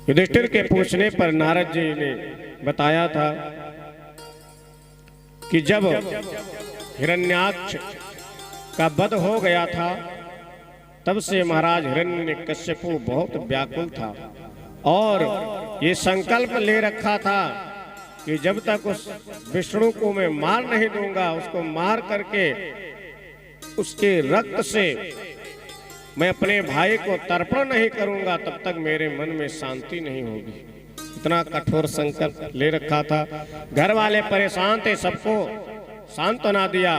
युधिष्ठिर के पूछने पर नारद जी ने बताया था कि जब हिरण्याक्ष का वध हो गया था तब से महाराज हिरण्यकश्यपु बहुत व्याकुल था और ये संकल्प ले रखा था कि जब तक उस विष्णु को मैं मार नहीं दूंगा, उसको मार करके उसके रक्त से मैं अपने भाई को तर्पण नहीं करूंगा, तब तक मेरे मन में शांति नहीं होगी। इतना कठोर संकल्प ले रखा था। घर वाले परेशान थे, सबको सांत्वना दिया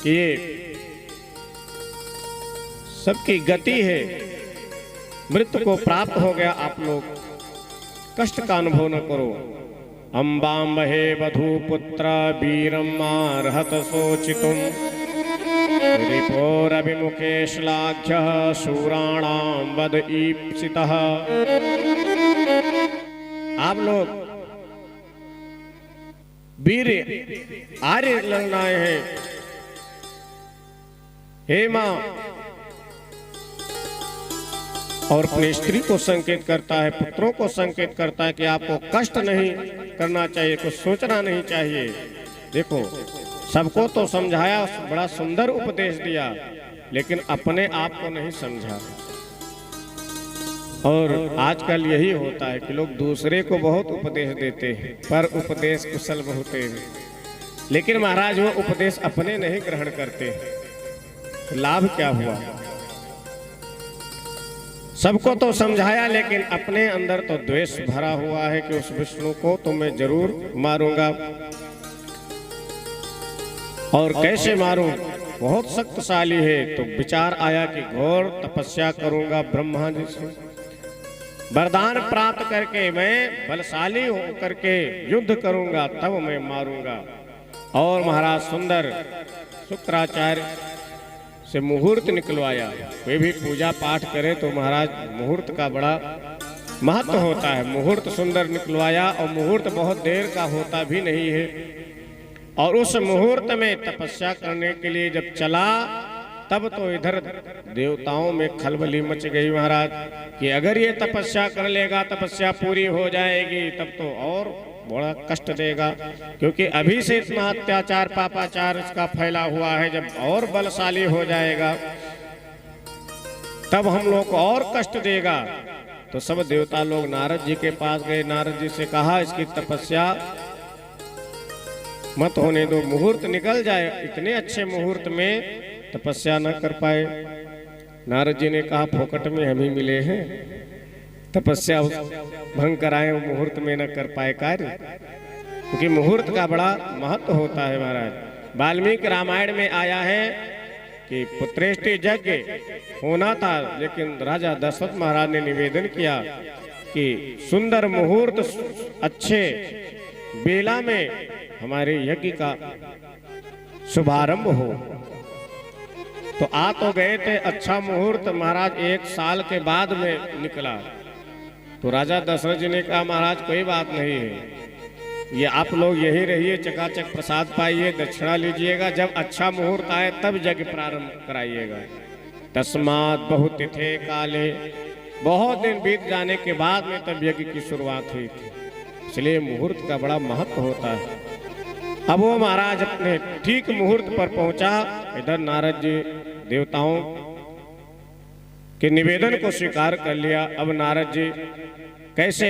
कि ये सबकी गति है, मृत्यु को प्राप्त हो गया, आप लोग कष्ट का अनुभव न करो। अम्बाम्बहे वधूपुत्र वीरम मारहत शोचितुम रिपोरभिमुखे श्लाघ्यः शूराणां वद ईप्सितः। आप लोग वीर आर्य लड़ने आए हैं। हे मां, और अपनी स्त्री को संकेत करता है, पुत्रों को संकेत करता है कि आपको कष्ट नहीं करना चाहिए, कुछ सोचना नहीं चाहिए। देखो, सबको तो समझाया, बड़ा सुंदर उपदेश दिया, लेकिन अपने आप को नहीं समझा। और आजकल यही होता है कि लोग दूसरे को बहुत उपदेश देते हैं, पर उपदेश कुशल बहुत है, लेकिन महाराज वो उपदेश अपने नहीं ग्रहण करते। लाभ क्या हुआ? सबको तो समझाया, लेकिन अपने अंदर तो द्वेष भरा हुआ है कि उस विष्णु को तो मैं जरूर मारूंगा। और कैसे मारूं? बहुत शक्तिशाली है। तो विचार आया कि घोर तपस्या करूंगा, ब्रह्मा जी से वरदान प्राप्त करके मैं बलशाली होकर के युद्ध करूंगा, तब मैं मारूंगा। और महाराज सुंदर शुक्राचार्य से मुहूर्त निकलवाया। वे भी पूजा पाठ करे तो महाराज मुहूर्त का बड़ा महत्व होता है। मुहूर्त सुंदर निकलवाया, और मुहूर्त बहुत देर का होता भी नहीं है। और उस मुहूर्त में तपस्या करने के लिए जब चला, तब तो इधर देवताओं में खलबली मच गई महाराज कि अगर ये तपस्या कर लेगा, तपस्या पूरी हो जाएगी, तब तो और बड़ा कष्ट देगा, क्योंकि अभी से इतना अत्याचार पापाचार इसका फैला हुआ है। जब और बलशाली हो जाएगा तब हम लोग को और कष्ट देगा। तो सब देवता लोग नारद जी के पास गए, नारद जी से कहा इसकी तपस्या मत होने दो, मुहूर्त निकल जाए। इतने अच्छे मुहूर्त में तपस्या न कर पाए। नारद जी ने कहा फोकट में हम ही मिले हैं, तपस्या भंग कराए, मुहूर्त में न कर पाए कार्य, क्योंकि मुहूर्त का बड़ा महत्व होता है महाराज। वाल्मीकि रामायण में आया है कि पुत्रेष्टि यज्ञ होना था, लेकिन राजा दशरथ महाराज ने निवेदन किया कि सुंदर मुहूर्त अच्छे बेला में हमारे यज्ञ का शुभारंभ हो। तो आ तो गए थे, अच्छा मुहूर्त महाराज 1 साल के बाद में निकला। तो राजा दशरथ जी ने कहा महाराज कोई बात नहीं है, ये आप लोग यही रहिए, चकाचक प्रसाद पाइए, दक्षिणा लीजिएगा, जब अच्छा मुहूर्त आए तब यज्ञ प्रारंभ कराइएगा। तस्मात् बहुतिथे काले, बहुत दिन बीत जाने के बाद में तब यज्ञ की शुरुआत हुई थी। इसलिए मुहूर्त का बड़ा महत्व होता है। अब वो महाराज अपने ठीक मुहूर्त पर पहुंचा। इधर नारद जी देवताओं के निवेदन को स्वीकार कर लिया। अब नारद जी कैसे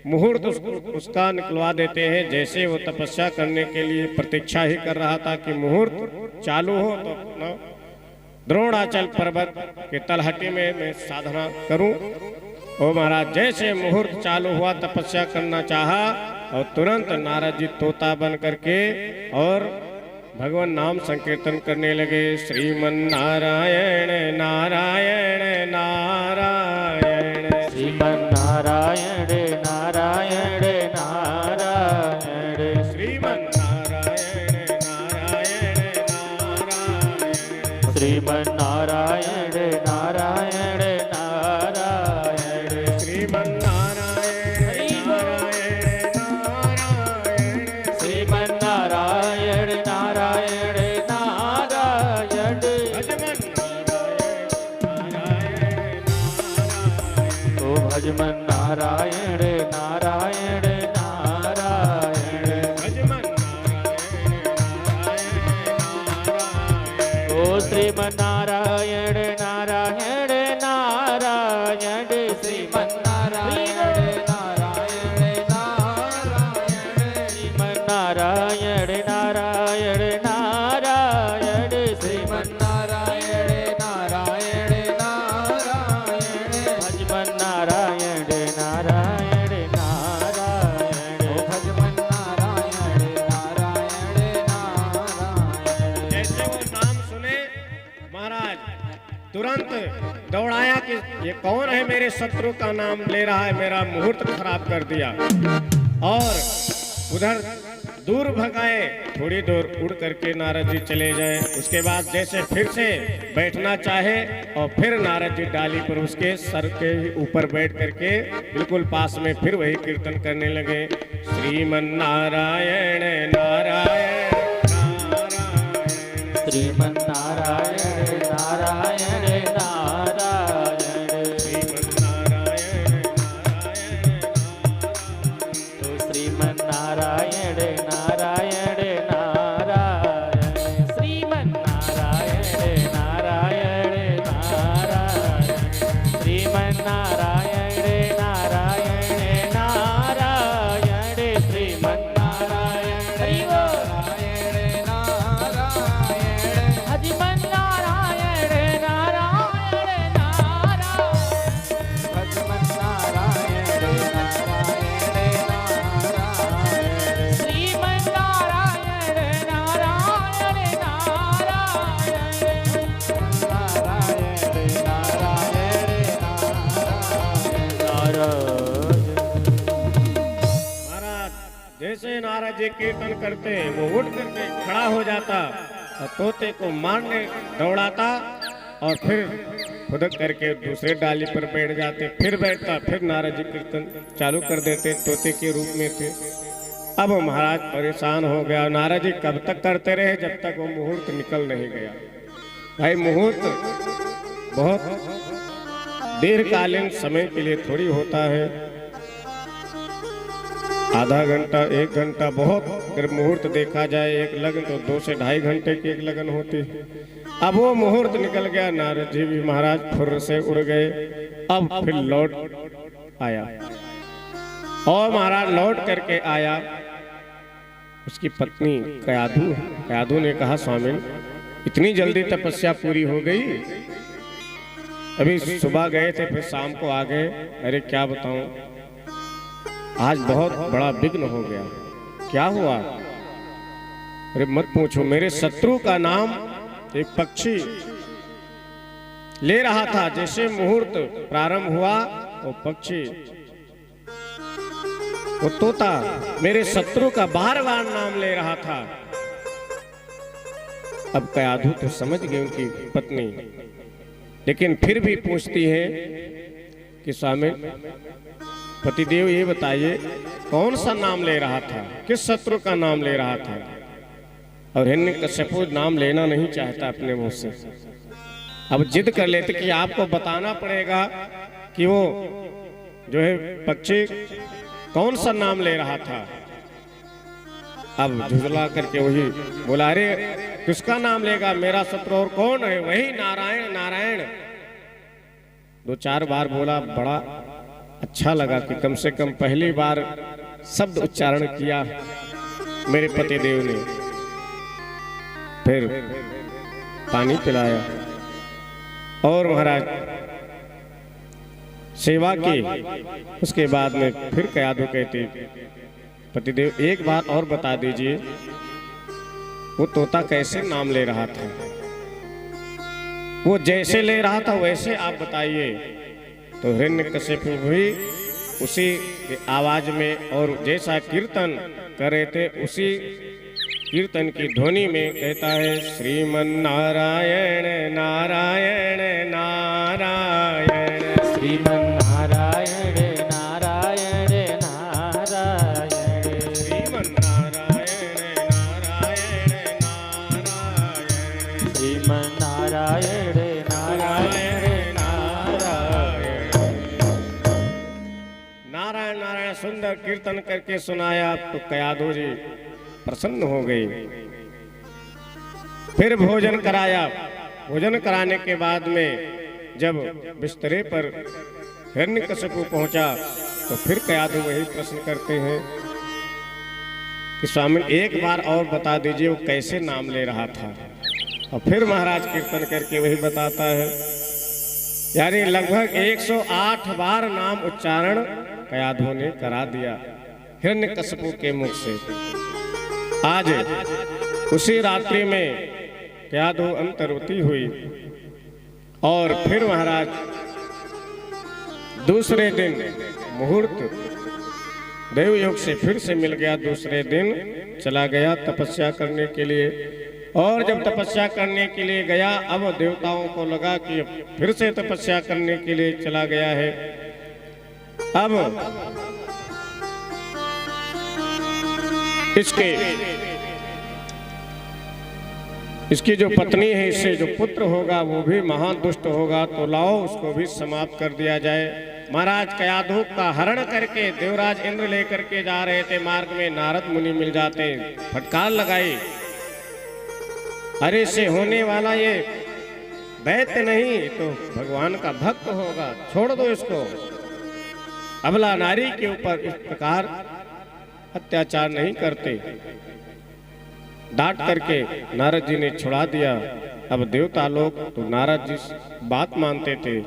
मुहूर्त उसका निकलवा देते हैं। जैसे वो तपस्या करने के लिए प्रतीक्षा ही कर रहा था कि मुहूर्त चालू हो, तो अपना द्रोणाचल पर्वत के तलहटी में मैं साधना करूं। ओ महाराज जैसे मुहूर्त चालू हुआ, तपस्या करना चाहा, और तुरंत नारद जी तोता बन करके और भगवान नाम संकीर्तन करने लगे। श्रीमन नारायण नारायण नारायण, श्रीमन नारायण नारायण नारायण, श्रीमन नारायण नारायण नारायण, श्रीमन नारायण नारायण नारायण, श्रीमन नारायण नारायण नारायण, श्रीमन नारायण नारायण नारायण, भजमन नारायण नारायण भज मन नारायण नारायण नारायण भज मन नारायण ओ श्रीमन नारायण नारायण नारायण श्रीमन नारायण नारायण नारायण श्रीमन नारायण नारायण नारायण श्रीमन नारायण नारायण नारायण भज मन नारायण नारायण नारायण ओ भज मन नारायण नारायण नारायण जैसे वो नाम सुने महाराज तुरंत दौड़ाया कि ये कौन है मेरे शत्रु का नाम ले रहा है, मेरा मुहूर्त खराब कर दिया। और उधर दूर भगाए, थोड़ी दूर उड़ करके नारद जी चले जाए। उसके बाद जैसे फिर से बैठना चाहे और फिर नारद जी डाली पर उसके सर के ऊपर बैठ करके बिल्कुल पास में फिर वही कीर्तन करने लगे। श्रीमन नारायण नारायण नारायण श्रीमन नारायण नारायण नारायण श्रीमन नारायण तो श्रीमन नारायण नारायण नारायण श्रीमन नारायण नारायण नारायण श्रीमन नारायण नारायण नारायण श्रीमन नारायण नारायण नारायण हज मन नारायण नारायण नारायण भज मन नारायण नारायण श्रीमन नारायण नारायण नारायण महाराज जैसे नारद जी कीर्तन करते वो उठ करके खड़ा हो जाता और तोते को मारने दौड़ाता और फिर खुदक करके दूसरे डाली पर बैठ जाते, फिर बैठता, फिर नारद जी कीर्तन चालू कर देते, तोते के रूप में थे। अब महाराज परेशान हो गया। नारद जी कब तक करते रहे जब तक वो मुहूर्त निकल नहीं गया। भाई मुहूर्त बहुत दीर्घकालीन समय के लिए थोड़ी होता है, आधा घंटा 1 घंटा बहुत। अगर मुहूर्त देखा जाए एक लगन तो 2 से 2.5 घंटे की एक लगन होती है। अब वो मुहूर्त निकल गया, नारद जी भी महाराज फुर्र से उड़ गए। अब फिर लौट आया और महाराज लौट करके आया। उसकी पत्नी कयाधु ने कहा स्वामी इतनी जल्दी तपस्या पूरी हो गई? अभी सुबह गए थे फिर शाम को आ गए। अरे क्या बताऊं, आज बहुत बड़ा विघ्न हो गया। क्या हुआ? अरे मत पूछो, मेरे शत्रु का नाम एक पक्षी ले रहा था। जैसे मुहूर्त प्रारंभ हुआ वो पक्षी, वो तोता मेरे शत्रु का बार बार नाम ले रहा था। अब कयाधु तो समझ गई उनकी पत्नी, लेकिन फिर भी पूछती है कि स्वामी पतिदेव ये बताइए कौन सा नाम ले रहा था, किस शत्रु का नाम ले रहा था? और हिरण्यकश्यपु नाम लेना नहीं चाहता अपने मुंह से। अब जिद कर लेते कि आपको बताना पड़ेगा कि वो जो है पक्षी कौन सा नाम ले रहा था। अब झुझला करके वही बोला, अरे किसका नाम लेगा, मेरा शत्रु और कौन है? वही नारायण नारायण। 2-4 बार बोला। बड़ा अच्छा लगा कि कम से कम पहली बार शब्द उच्चारण किया मेरे पतिदेव ने। फिर पानी पिलाया और महाराज सेवा की। उसके बाद में फिर कयाधु कहती पतिदेव एक बात और बता दीजिए, वो तोता कैसे नाम ले रहा था? वो जैसे ले रहा था वैसे आप बताइए। तो हिरण्यकश्यपु भी उसी आवाज में और जैसा कीर्तन कर रहे थे उसी कीर्तन की ध्वनि में कहता है, श्रीमन नारायण नारायण नारायण, श्रीमन नारायण नारायण नारायण, श्रीमन नारायण नारायण नारायण, श्रीमन नारायण नारायण नारायण। सुंदर कीर्तन करके सुनाया तो कयाधु जी प्रसन्न हो गई। फिर भोजन कराया। भोजन कराने के बाद में जब बिस्तरे पर हिरण्यकशिपु पहुंचा तो फिर कयाधु वही प्रश्न करते हैं कि स्वामी एक बार और बता दीजिए वो कैसे नाम ले रहा था। और फिर महाराज कीर्तन करके वही बताता है, यानी लगभग 108 बार नाम उच्चारण कयाधु ने करा दिया हिरण्यकशिपु के मुख से। आज उसी रात्रि में कयाधु अंतर्वती हुई और फिर महाराज दूसरे दिन मुहूर्त देव योग से फिर से मिल गया। दूसरे दिन चला गया तपस्या करने के लिए। और जब तपस्या करने के लिए गया, अब देवताओं को लगा कि फिर से तपस्या करने के लिए चला गया है। अब इसकी जो पत्नी है, इससे जो पुत्र होगा वो भी महान दुष्ट होगा, तो लाओ उसको भी समाप्त कर दिया जाए। महाराज कयाधु का हरण करके देवराज इंद्र लेकर के जा रहे थे। मार्ग में नारद मुनि मिल जाते, फटकार लगाई, अरे से होने वाला ये दैत्य नहीं तो भगवान का भक्त होगा, छोड़ दो इसको। अबला नारी के ऊपर इस प्रकार अत्याचार नहीं करते। डांट करके नारद जी ने छुड़ा दिया। अब देवता लोग तो नारद जी बात मानते थे।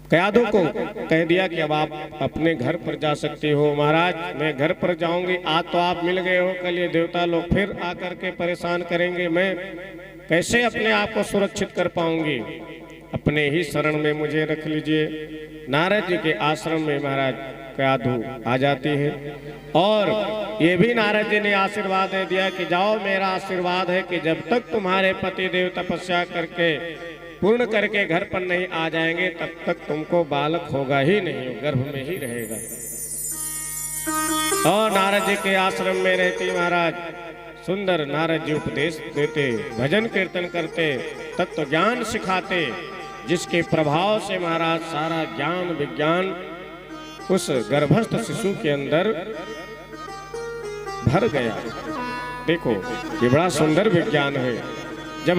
कयाधु को कह दिया कि अब आप अपने घर पर जा सकते हो। महाराज मैं घर पर जाऊंगी, आज तो आप मिल गए हो, कल ये देवता लोग फिर आकर के परेशान करेंगे, मैं कैसे अपने आप को सुरक्षित कर पाऊंगी। अपने ही शरण में मुझे रख लीजिए। नारद जी के आश्रम में महाराज कयाधु आ जाती है और ये भी नारद जी ने आशीर्वाद दे दिया कि जाओ, मेरा आशीर्वाद है कि जब तक तुम्हारे पति देव तपस्या करके पूर्ण करके घर पर नहीं आ जाएंगे तब तक तुमको बालक होगा ही नहीं, गर्भ में ही रहेगा। और नारद जी के आश्रम में रहती महाराज सुंदर नारद जी उपदेश देते, भजन कीर्तन करते, तत्व ज्ञान सिखाते, जिसके प्रभाव से महाराज सारा ज्ञान विज्ञान उस गर्भस्थ शिशु के अंदर भर गया। देखो ये बड़ा सुंदर विज्ञान है। जब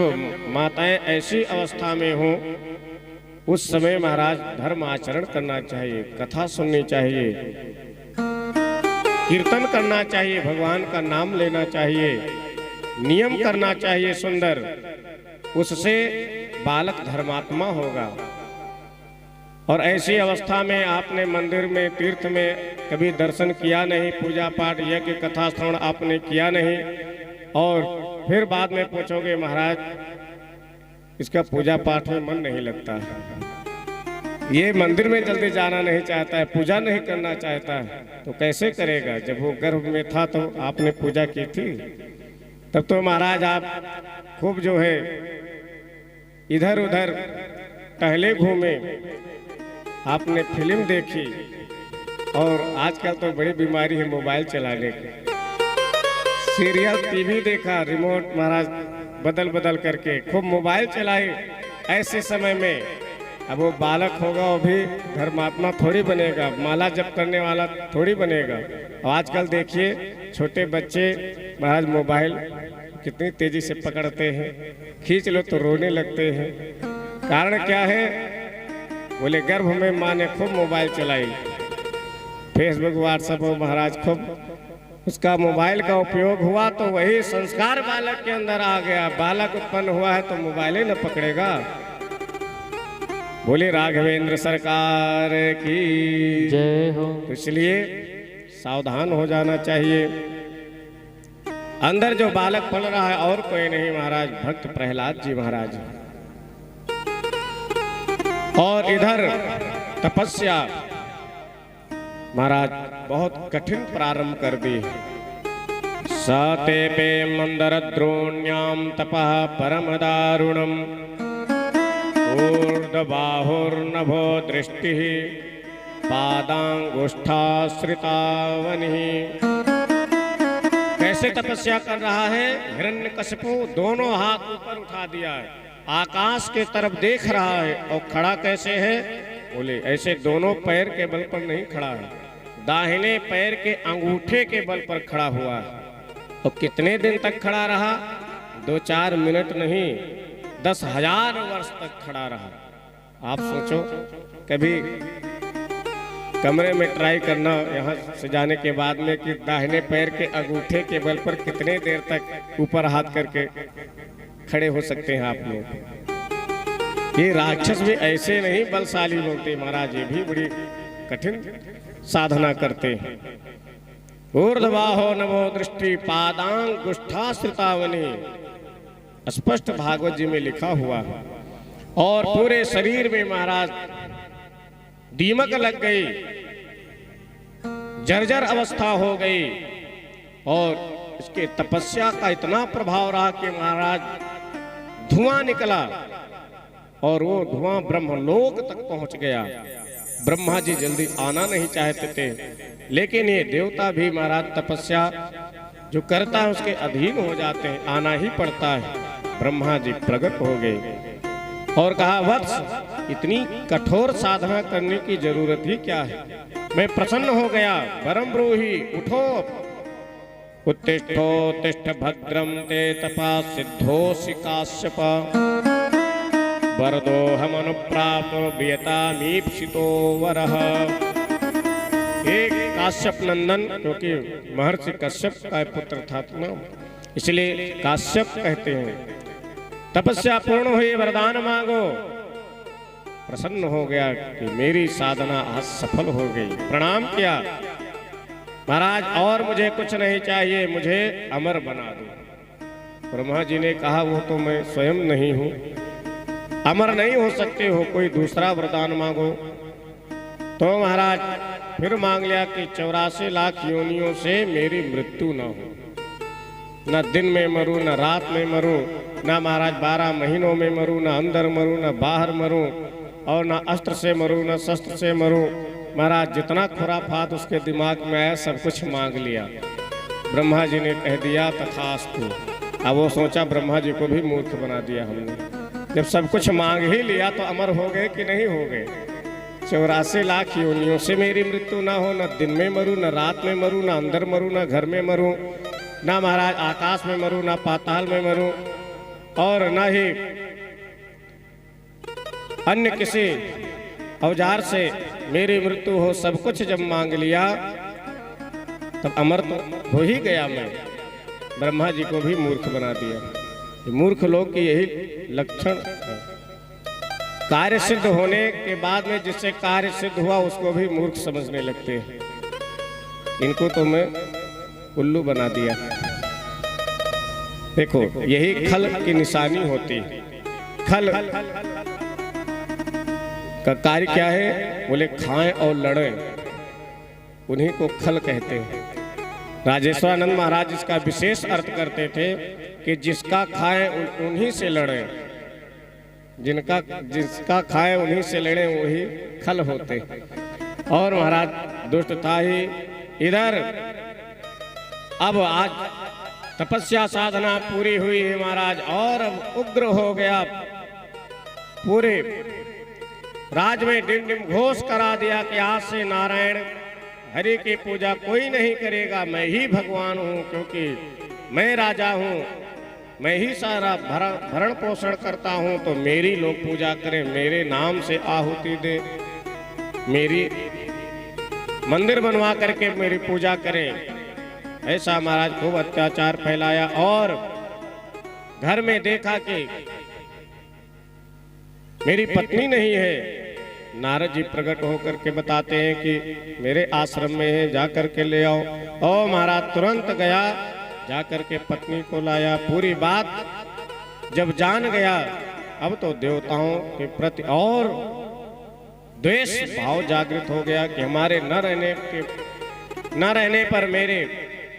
माताएं ऐसी अवस्था में हो उस समय महाराज धर्म आचरण करना चाहिए, कथा सुननी चाहिए, कीर्तन करना चाहिए, भगवान का नाम लेना चाहिए, नियम करना चाहिए सुंदर। उससे बालक धर्मात्मा होगा। और ऐसी अवस्था में आपने मंदिर में तीर्थ में कभी दर्शन किया नहीं, पूजा पाठ यज्ञ कथा श्रवण आपने किया नहीं, और फिर बाद में पूछोगे महाराज इसका पूजा पाठ में मन नहीं लगता, ये मंदिर में जल्दी जाना नहीं चाहता है, पूजा नहीं करना चाहता है, तो कैसे करेगा। जब वो गर्भ में था तो आपने पूजा की थी, तब तो महाराज आप खूब जो है इधर उधर टहले घूमे, आपने फिल्म देखी, और आजकल तो बड़ी बीमारी है मोबाइल चलाने की, सीरियल टीवी देखा, रिमोट महाराज बदल बदल करके खूब मोबाइल चलाई। ऐसे समय में अब वो बालक होगा, वो भी धर्मात्मा थोड़ी बनेगा, माला जप करने वाला थोड़ी बनेगा। और आजकल देखिए छोटे बच्चे महाराज मोबाइल कितनी तेजी से पकड़ते हैं, खींच लो तो रोने लगते हैं। कारण क्या है, बोले गर्भ में माँ ने खूब मोबाइल चलाई, फेसबुक व्हाट्सएप महाराज खूब उसका मोबाइल का उपयोग हुआ, तो वही संस्कार बालक के अंदर आ गया। बालक उत्पन्न हुआ है तो मोबाइल ही न पकड़ेगा। बोले राघवेंद्र सरकार की जय हो। तो इसलिए सावधान हो जाना चाहिए। अंदर जो बालक पल रहा है और कोई नहीं महाराज, भक्त प्रहलाद जी महाराज। और इधर तपस्या महाराज बहुत कठिन प्रारंभ कर दी। सते पे मंदर द्रोण्याम तपः परम दारुणम ऊर्ध्वबाहुर्नभो दृष्टि पादांगुष्ठाश्रितावनिः। कैसे तपस्या कर रहा है हिरण्यकशिपु, दोनों हाथ ऊपर उठा दिया है, आकाश के तरफ देख रहा है। और खड़ा कैसे है, बोले ऐसे दोनों पैर के बल पर नहीं खड़ा है, दाहिने पैर के अंगूठे के बल पर खड़ा हुआ। और कितने दिन तक खड़ा रहा? 2-4 मिनट नहीं, 10,000 वर्ष तक खड़ा रहा। आप सोचो, कभी कमरे में ट्राई करना यहाँ से जाने के बाद में कि दाहिने पैर के अंगूठे के बल पर कितने देर तक ऊपर हाथ करके खड़े हो सकते हैं आप लोग। ये राक्षस भी ऐसे नहीं बलशाली बोलते महाराज, ये भी बड़ी कठिन साधना करते हैं। ऊर्ध्वाहो नमो दृष्टि पादांगुष्ठाश्रितावनी, स्पष्ट भागवत जी में लिखा हुआ है। और पूरे शरीर में महाराज दीमक लग गई, जर्जर अवस्था हो गई। और इसके तपस्या का इतना प्रभाव रहा कि महाराज धुआं निकला और वो धुआं ब्रह्मलोक तक पहुंच गया। ब्रह्मा जी जल्दी आना नहीं चाहते थे, लेकिन ये देवता भी महाराज तपस्या जो करता है उसके अधीन हो जाते हैं, आना ही पड़ता है। ब्रह्मा जी प्रकट हो गए और कहा, वत्स, इतनी कठोर साधना करने की जरूरत ही क्या है? मैं प्रसन्न हो गया। परम ब्रूहि, उठो। उत्तिष्ठो तिष्ठ भद्रम ते तपा सिद्धोसि काश्यप, वरदो हम अनुप्राप्तो वियतामीप्सितो वरः। एक काश्यप नंदन, क्योंकि महर्षि कश्यप का पुत्र था ना, इसलिए काश्यप कहते हैं। तपस्या पूर्ण हुई, वरदान मांगो। प्रसन्न हो गया कि मेरी साधना आज सफल हो गई। प्रणाम किया, महाराज और मुझे कुछ नहीं चाहिए, मुझे अमर बना दो। ब्रह्मा जी ने कहा, वो तो मैं स्वयं नहीं हूँ, अमर नहीं हो सकते हो, कोई दूसरा वरदान मांगो। तो महाराज फिर मांग लिया कि 84 लाख योनियों से मेरी मृत्यु न हो, न दिन में मरूं, न रात में मरूं, न महाराज 12 महीनों में मरूं, न अंदर मरूं, न बाहर मरूं, और न अस्त्र से मरूं, न शस्त्र से मरूं। महाराज जितना खुराफात उसके दिमाग में आया सब कुछ मांग लिया। ब्रह्मा जी ने कह दिया तथास्तु। अब वो सोचा ब्रह्मा जी को भी मूर्ख बना दिया हमने, जब सब कुछ मांग ही लिया तो अमर हो गए कि नहीं हो गए? 84 लाख योनियों से मेरी मृत्यु ना हो, न दिन में मरूं, न रात में मरूं, न अंदर मरूं, न घर में मरूं, न महाराज आकाश में मरूं, न पाताल में मरूं, और न ही अन्य किसी औजार से मेरी मृत्यु हो। सब कुछ जब मांग लिया तब अमर तो हो ही गया मैं। ब्रह्मा जी को भी मूर्ख बना दिया। मूर्ख लोग की यही लक्षण है। कार्य सिद्ध होने के बाद में जिससे कार्य सिद्ध हुआ उसको भी मूर्ख समझने लगते हैं। इनको तो मैं उल्लू बना दिया। देखो, यही खल की निशानी होती है। खल का कार्य क्या है? बोले खाएं और लड़ें, उन्हीं को खल कहते हैं। राजेश्वरानंद महाराज इसका विशेष अर्थ करते थे कि जिसका खाएं उन्हीं से लड़ें, जिसका खाएं उन्हीं से लड़ें, वही खल होते। और महाराज दुष्ट था ही इधर। अब आज तपस्या साधना पूरी हुई है महाराज, और अब उग्र हो गया। पूरे राज में डिम डिम घोष करा दिया कि आज से नारायण हरि की पूजा कोई नहीं करेगा, मैं ही भगवान हूँ, क्योंकि मैं राजा हूँ, मैं ही सारा भरण पोषण करता हूँ, तो मेरी लोग पूजा करें, मेरे नाम से आहुति दे, मेरी मंदिर बनवा करके मेरी पूजा करें। ऐसा महाराज खूब अत्याचार फैलाया। और घर में देखा कि मेरी पत्नी नहीं है। नारद जी प्रकट होकर के बताते हैं कि मेरे आश्रम में है, जा कर के ले आओ। और महाराज तुरंत गया, जा कर के पत्नी को लाया। पूरी बात जब जान गया, अब तो देवताओं के प्रति और द्वेष भाव जागृत हो गया कि हमारे न रहने पर मेरे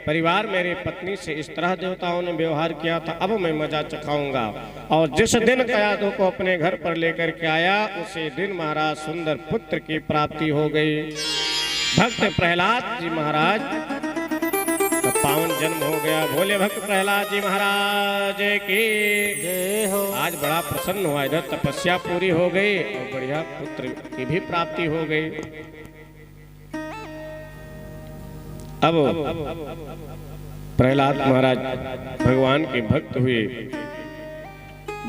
परिवार मेरी पत्नी से इस तरह देवताओं ने व्यवहार किया था, अब मैं मजा चखाऊंगा। और जिस दिन कयादू को अपने घर पर लेकर के आया, उसी दिन महाराज सुंदर पुत्र की प्राप्ति हो गई। भक्त प्रहलाद जी महाराज का पावन जन्म हो गया। बोले भक्त प्रहलाद जी महाराज की जय हो। आज बड़ा प्रसन्न हुआ, इधर तपस्या पूरी हो गई और बढ़िया पुत्र की भी प्राप्ति हो गई। अब प्रहलाद महाराज भगवान के भक्त हुए,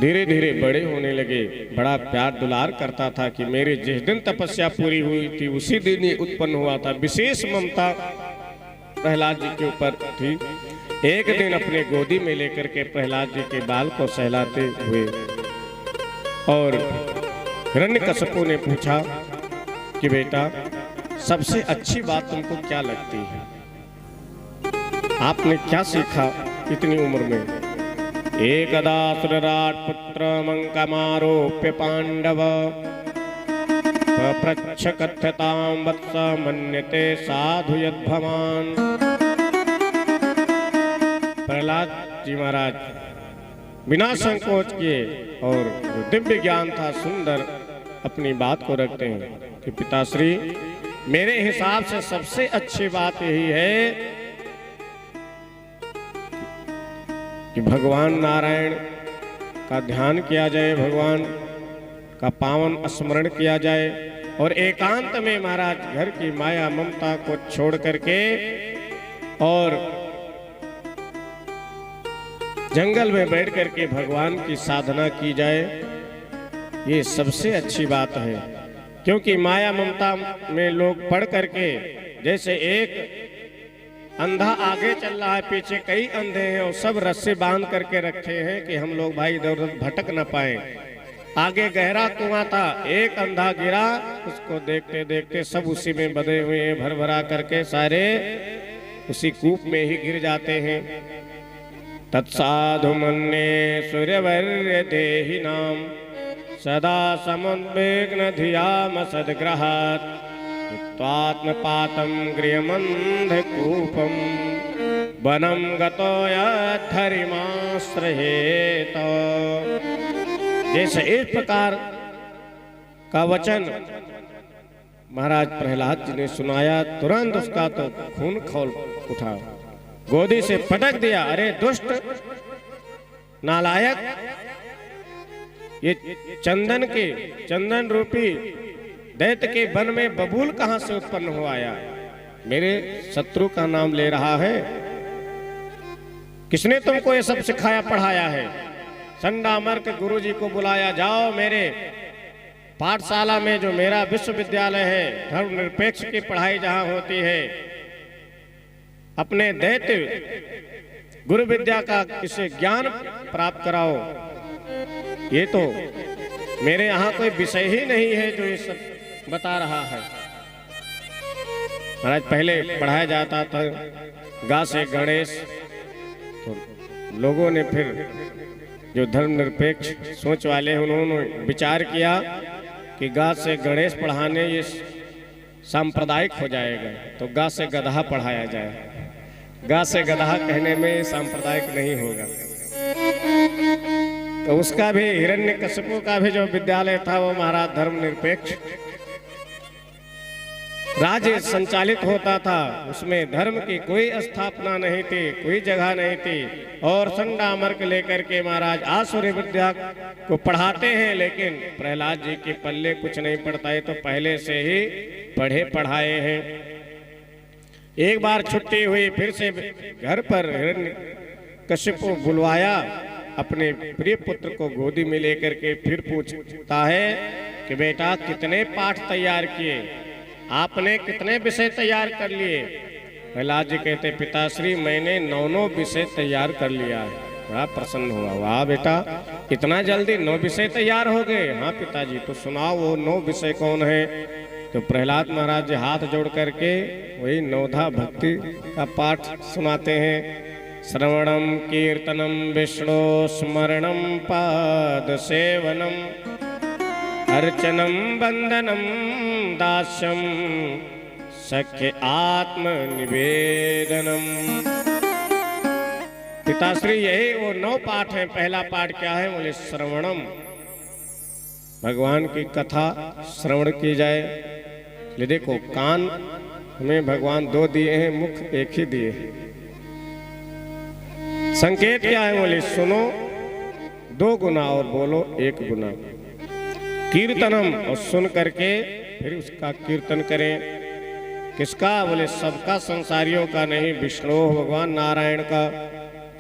धीरे धीरे बड़े होने लगे। बड़ा प्यार दुलार करता था कि मेरे जिस दिन तपस्या पूरी हुई थी उसी दिन ही उत्पन्न हुआ था। विशेष ममता प्रहलाद जी के ऊपर थी। एक दिन अपने गोदी में लेकर के प्रहलाद जी के बाल को सहलाते हुए और हिरण्यकश्यपु ने पूछा कि बेटा सबसे अच्छी बात तुमको क्या लगती है? आपने क्या सीखा इतनी उम्र में? एकदा सुरराट पुत्र मंकमारोप्य पांडव पप्रच्छ कथ्यतां वत्स मन्यते साधु यद्भवान्। प्रहलाद जी महाराज बिना संकोच किए और दिव्य ज्ञान था सुंदर अपनी बात को रखते हैं कि पिताश्री मेरे हिसाब से सबसे अच्छी बात यही है कि भगवान नारायण का ध्यान किया जाए, भगवान का पावन स्मरण किया जाए और एकांत में महाराज घर की माया ममता को छोड़ करके और जंगल में बैठ करके भगवान की साधना की जाए। ये सबसे अच्छी बात है, क्योंकि माया ममता में लोग पढ़ करके, जैसे एक अंधा आगे चल रहा है, पीछे कई अंधे हैं और सब रस्से बांध करके रखे हैं कि हम लोग भाई इधर उधर भटक न पाए। आगे गहरा कुआं था, एक अंधा गिरा, उसको देखते देखते सब उसी में बंधे हुए हैं, भर भरा करके सारे उसी कूप में ही गिर जाते हैं। तत्साधु मन्ये सूर्यवर्य देहि नाम सदा समुद्विग्न धियाम सद्ग्रहात् त्वात्मपातं गृहमन्धकूपं वनं गतो यद्धरिमाश्रयेत। जैसे इस प्रकार का वचन महाराज प्रहलाद जी ने सुनाया, तुरंत उसका तो खून खौल उठा, गोदी से पटक दिया। अरे दुष्ट नालायक, ये चंदन रूपी दैत्य के वन में बबूल कहां से उत्पन्न हो आया? मेरे शत्रु का नाम ले रहा है। किसने तुमको ये सब सिखाया पढ़ाया है? संडामर्क गुरु जी को बुलाया, जाओ मेरे पाठशाला में जो मेरा विश्वविद्यालय है, धर्मनिरपेक्ष की पढ़ाई जहां होती है, अपने दैत्य गुरु विद्या का इसे ज्ञान प्राप्त कराओ। ये तो मेरे यहाँ कोई विषय ही नहीं है जो ये सब बता रहा है। महाराज पहले पढ़ाया जाता था गा से गणेश, तो लोगों ने फिर जो धर्मनिरपेक्ष सोच वाले हैं उन्होंने विचार किया कि गा से गणेश पढ़ाने ये सांप्रदायिक हो जाएगा, तो गा से गधा पढ़ाया जाए। गा से गधा कहने में सांप्रदायिक नहीं होगा। तो उसका भी हिरण्यकश्यपु का भी जो विद्यालय था वो महाराज धर्मनिरपेक्ष राज्य संचालित होता था, उसमें धर्म की कोई स्थापना नहीं थी, कोई जगह नहीं थी। और संडामर्क लेकर के महाराज आसुरी विद्या को पढ़ाते हैं, लेकिन प्रहलाद जी के पल्ले कुछ नहीं पड़ता है, तो पहले से ही पढ़े पढ़ाए हैं। एक बार छुट्टी हुई, फिर से घर पर हिरण्यकश्यपु बुलवाया अपने प्रिय पुत्र को गोदी में लेकर के, फिर पूछता है कि बेटा कितने पाठ तैयार किए, आपने कितने विषय तैयार कर लिए? प्रहलाद जी कहते पिताश्री मैंने 9 विषय तैयार कर लिया है। बड़ा प्रसन्न हुआ, वाह बेटा इतना जल्दी 9 विषय तैयार हो गए? हाँ पिताजी। तो सुनाओ वो 9 विषय कौन है? तो प्रहलाद महाराज जी हाथ जोड़ करके वही 9धा भक्ति का पाठ सुनाते हैं। श्रवणम कीर्तनम विष्णु स्मरणम पाद सेवनम अर्चनम बंदनम दास्यम सख्य आत्म निवेदनम। पिताश्री यही वो 9 पाठ हैं। पहला पाठ क्या है? बोले श्रवणम, भगवान की कथा श्रवण की जाए। ले देखो कान हमें भगवान 2 दिए हैं, मुख एक ही दिए हैं। संकेत क्या है? बोले सुनो 2 गुना और बोलो 1 गुना। कीर्तनम, और सुन करके फिर उसका कीर्तन करें। किसका? बोले सबका, संसारियों का नहीं, विष्णु भगवान नारायण का।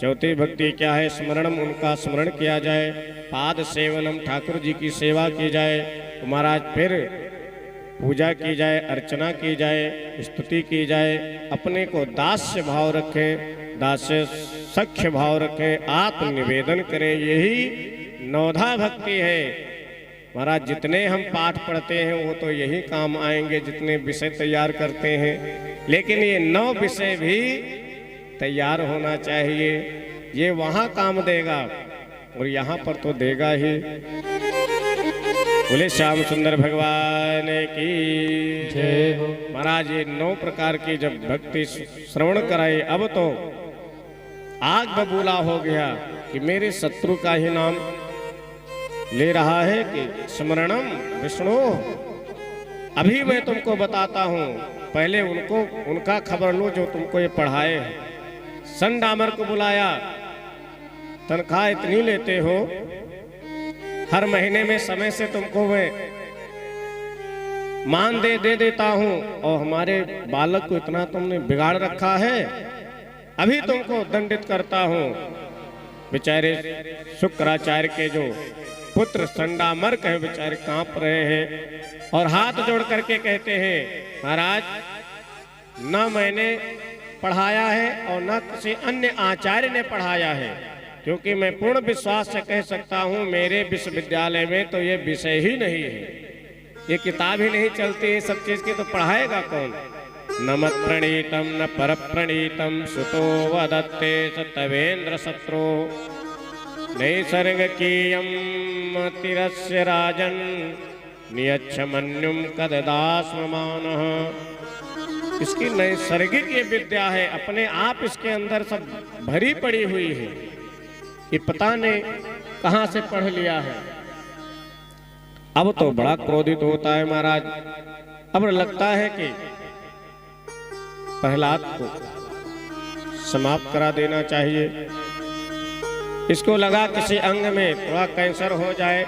चौथी भक्ति क्या है? स्मरणम, उनका स्मरण किया जाए। पाद सेवनम, ठाकुर जी की सेवा की जाए। तो महाराज फिर पूजा की जाए, अर्चना की जाए, स्तुति की जाए। अपने को दास्य भाव रखें, दास्य सख्य भाव रखें, आत्म निवेदन करें। यही नौधा भक्ति है महाराज। जितने हम पाठ पढ़ते हैं वो तो यही काम आएंगे, जितने विषय तैयार करते हैं, लेकिन ये 9 विषय भी तैयार होना चाहिए। ये वहाँ काम देगा और यहाँ पर तो देगा ही। बोले श्याम सुंदर भगवान की जय हो। महाराज ये 9 प्रकार की जब भक्ति श्रवण कराई, अब तो आग बबूला हो गया कि मेरे शत्रु का ही नाम ले रहा है कि स्मरणम विष्णु। अभी मैं तुमको बताता हूँ, पहले उनका खबर लो जो तुमको ये पढ़ाए। सन डामर को बुलाया, तनख्वाह इतनी लेते हो, हर महीने में समय से तुमको मैं मान दे देता हूँ, और हमारे बालक को इतना तुमने बिगाड़ रखा है, अभी तुमको दंडित करता हूँ। बेचारे शुक्राचार्य के जो पुत्र संडामर्क है, बेचारे कांप रहे हैं और हाथ जोड़ करके कहते हैं, महाराज न मैंने पढ़ाया है और न किसी अन्य आचार्य ने पढ़ाया है, क्योंकि मैं पूर्ण विश्वास से कह सकता हूँ मेरे विश्वविद्यालय में तो ये विषय ही नहीं है, ये किताब ही नहीं चलती है सब चीज की, तो पढ़ाएगा कौन? न मत प्रणीतम न पर प्रणीतम सुतो वदत्ते सतवेन्द्र शत्रु नैसर्ग कीयम तिरस्य राजन नियच्छ मन्युम कददास्म मानः। इसकी नैसर्गिक ये विद्या है, अपने आप इसके अंदर सब भरी पड़ी हुई है, ये पता नहीं कहाँ से पढ़ लिया है। अब तो बड़ा क्रोधित होता है महाराज। अब लगता है कि प्रहलाद को समाप्त करा देना चाहिए। इसको लगा किसी अंग में थोड़ा कैंसर हो जाए,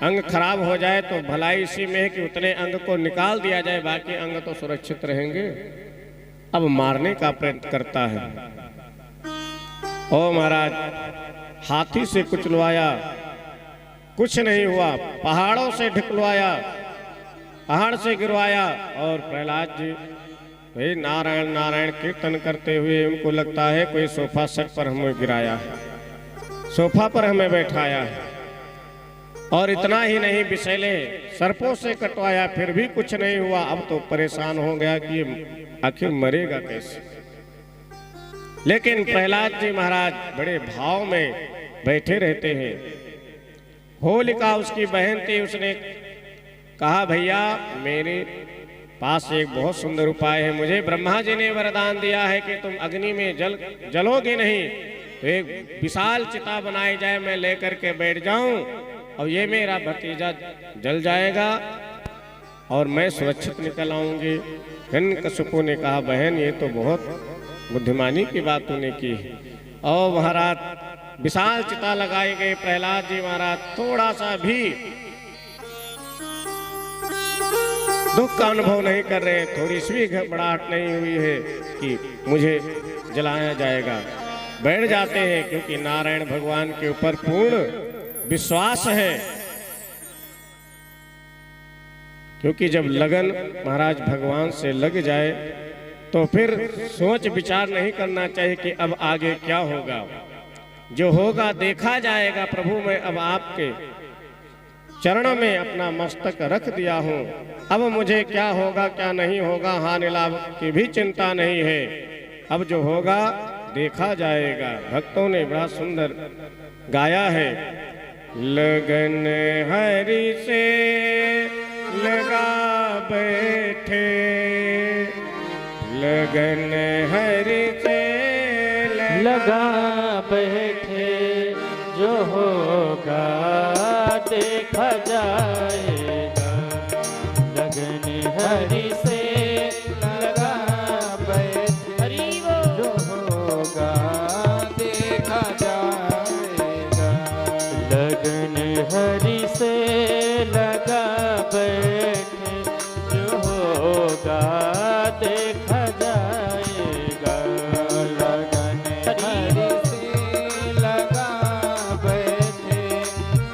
अंग खराब हो जाए तो भलाई इसी में है कि उतने अंग को निकाल दिया जाए, बाकी अंग तो सुरक्षित रहेंगे। अब मारने का प्रयत्न करता है। ओ महाराज, हाथी से कुचलवाया, कुछ नहीं हुआ, पहाड़ों से ढकलवाया, पहाड़ से गिरवाया, और प्रहलाद जी भाई नारायण नारायण कीर्तन करते हुए उनको लगता है कोई सोफा सेट पर हमें गिराया है, सोफा पर हमें बैठाया है। और इतना ही नहीं, विषैले सर्पों से कटवाया, फिर भी कुछ नहीं हुआ। अब तो परेशान हो गया कि आखिर मरेगा कैसे। लेकिन प्रहलाद जी महाराज बड़े भाव में बैठे रहते हैं। होलिका उसकी बहन थी, उसने कहा भैया मेरे पास एक बहुत सुंदर उपाय है। मुझे ब्रह्मा जी ने वरदान दिया है कि तुम अग्नि में जलोगे नहीं, तो एक विशाल चिता बनाई जाए, मैं लेकर के बैठ जाऊं और ये मेरा भतीजा जल जाएगा और मैं सुरक्षित निकल आऊंगी। हिरण्यकशिपु ने कहा बहन ये तो बहुत बुद्धिमानी की बात तूने की है। और महाराज विशाल चिता लगाई गई। प्रहलाद जी महाराज थोड़ा सा भी दुख का अनुभव नहीं कर रहे, थोड़ी सी भी घबराहट नहीं हुई है कि मुझे जलाया जाएगा। बैठ जाते हैं क्योंकि नारायण भगवान के ऊपर पूर्ण विश्वास है। क्योंकि जब लगन महाराज भगवान से लग जाए तो फिर सोच विचार नहीं करना चाहिए कि अब आगे क्या होगा। जो होगा देखा जाएगा। प्रभु मैं अब आपके चरणों में अपना मस्तक रख दिया हूँ, अब मुझे क्या होगा क्या नहीं होगा हानि लाभ की भी चिंता नहीं है, अब जो होगा देखा जाएगा। भक्तों ने बड़ा सुंदर गाया है। लगन हरि से लगा बैठे, लगन हरि से लगा बैठे, जो होगा देखा जाएगा। लगन हरि से लगा बैठे, जो होगा देखा जाएगा। लगन हरि से लगा बैठे, जो होगा देखा जाएगा। लगन हरि से लगा बैठे,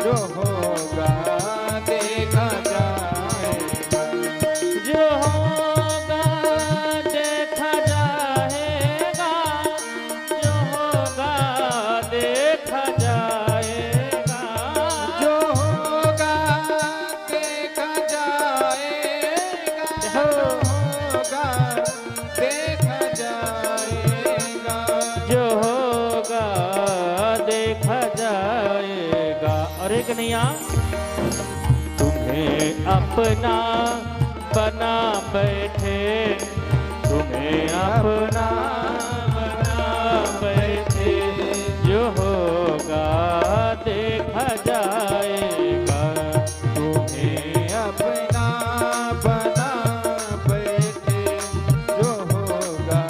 जो होगा देखा जाएगा। जो होगा देखा जाएगा, जो होगा देखा जाएगा। जो होगा देखा जाएगा, जो होगा देखा जाएगा। जो होगा देखा जाएगा। अरे कन्हैया, तुम्हें अपना बना बैठे, तुम्हें अपना बना बैठे, जो होगा देखा जाएगा। तुम्हें अपना बना बैठे, जो होगा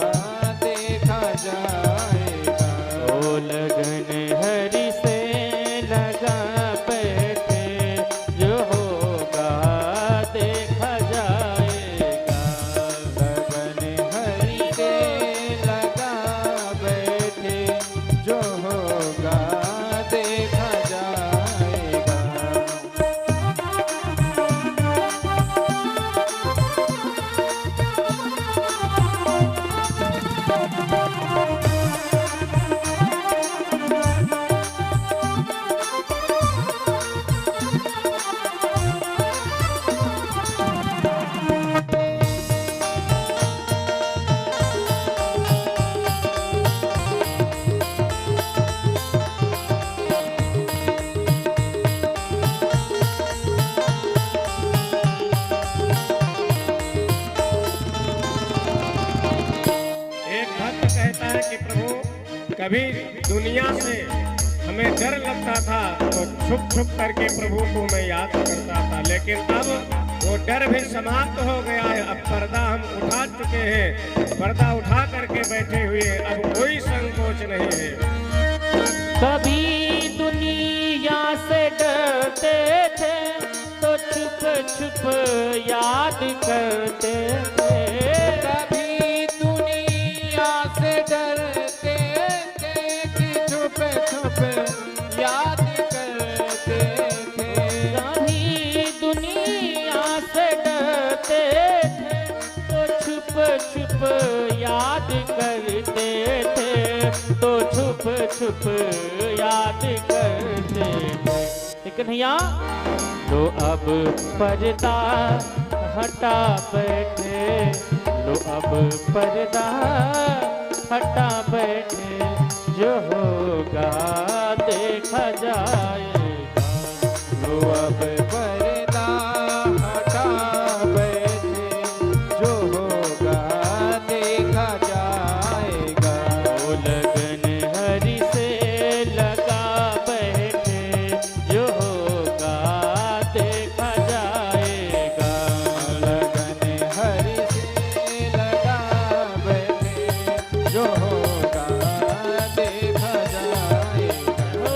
देखा जाएगा। ओ लगन हरि से लगा बैठे, जो होगा देखा जाएगा। लगन हरि से लगा बैठे, जो होगा देखा जाएगा। एक भक्त कहता है कि प्रभु, कभी दुनिया से हमें डर लगता था तो छुप छुप करके प्रभु को मैं याद करता था, लेकिन अब वो डर भी समाप्त हो गया है। अब पर्दा हम उठा चुके हैं, पर्दा उठा करके बैठे हुए हैं, अब कोई संकोच नहीं है। कभी दुनिया से डरते थे तो छुप छुप याद करते थे। कभी दुनिया से डरते थे कि छुप छुप याद करते थे। कभी दुनिया से डरते थे तो छुप छुप याद करते थे, तो छुप छुप याद करते थे। कन्हैया, लो अब पर्दा हटा बैठे, लो अब पर्दा हटा बैठे, जो होगा देखा जाएगा। लो अब पर्दा हटा बैठे, जो होगा देखा जाएगा। ओ लगन हरि से लगा बैठे, जो होगा देखा जाएगा। लगन हरि से लगा बैठे, जो होगा देखा जाएगा। ओ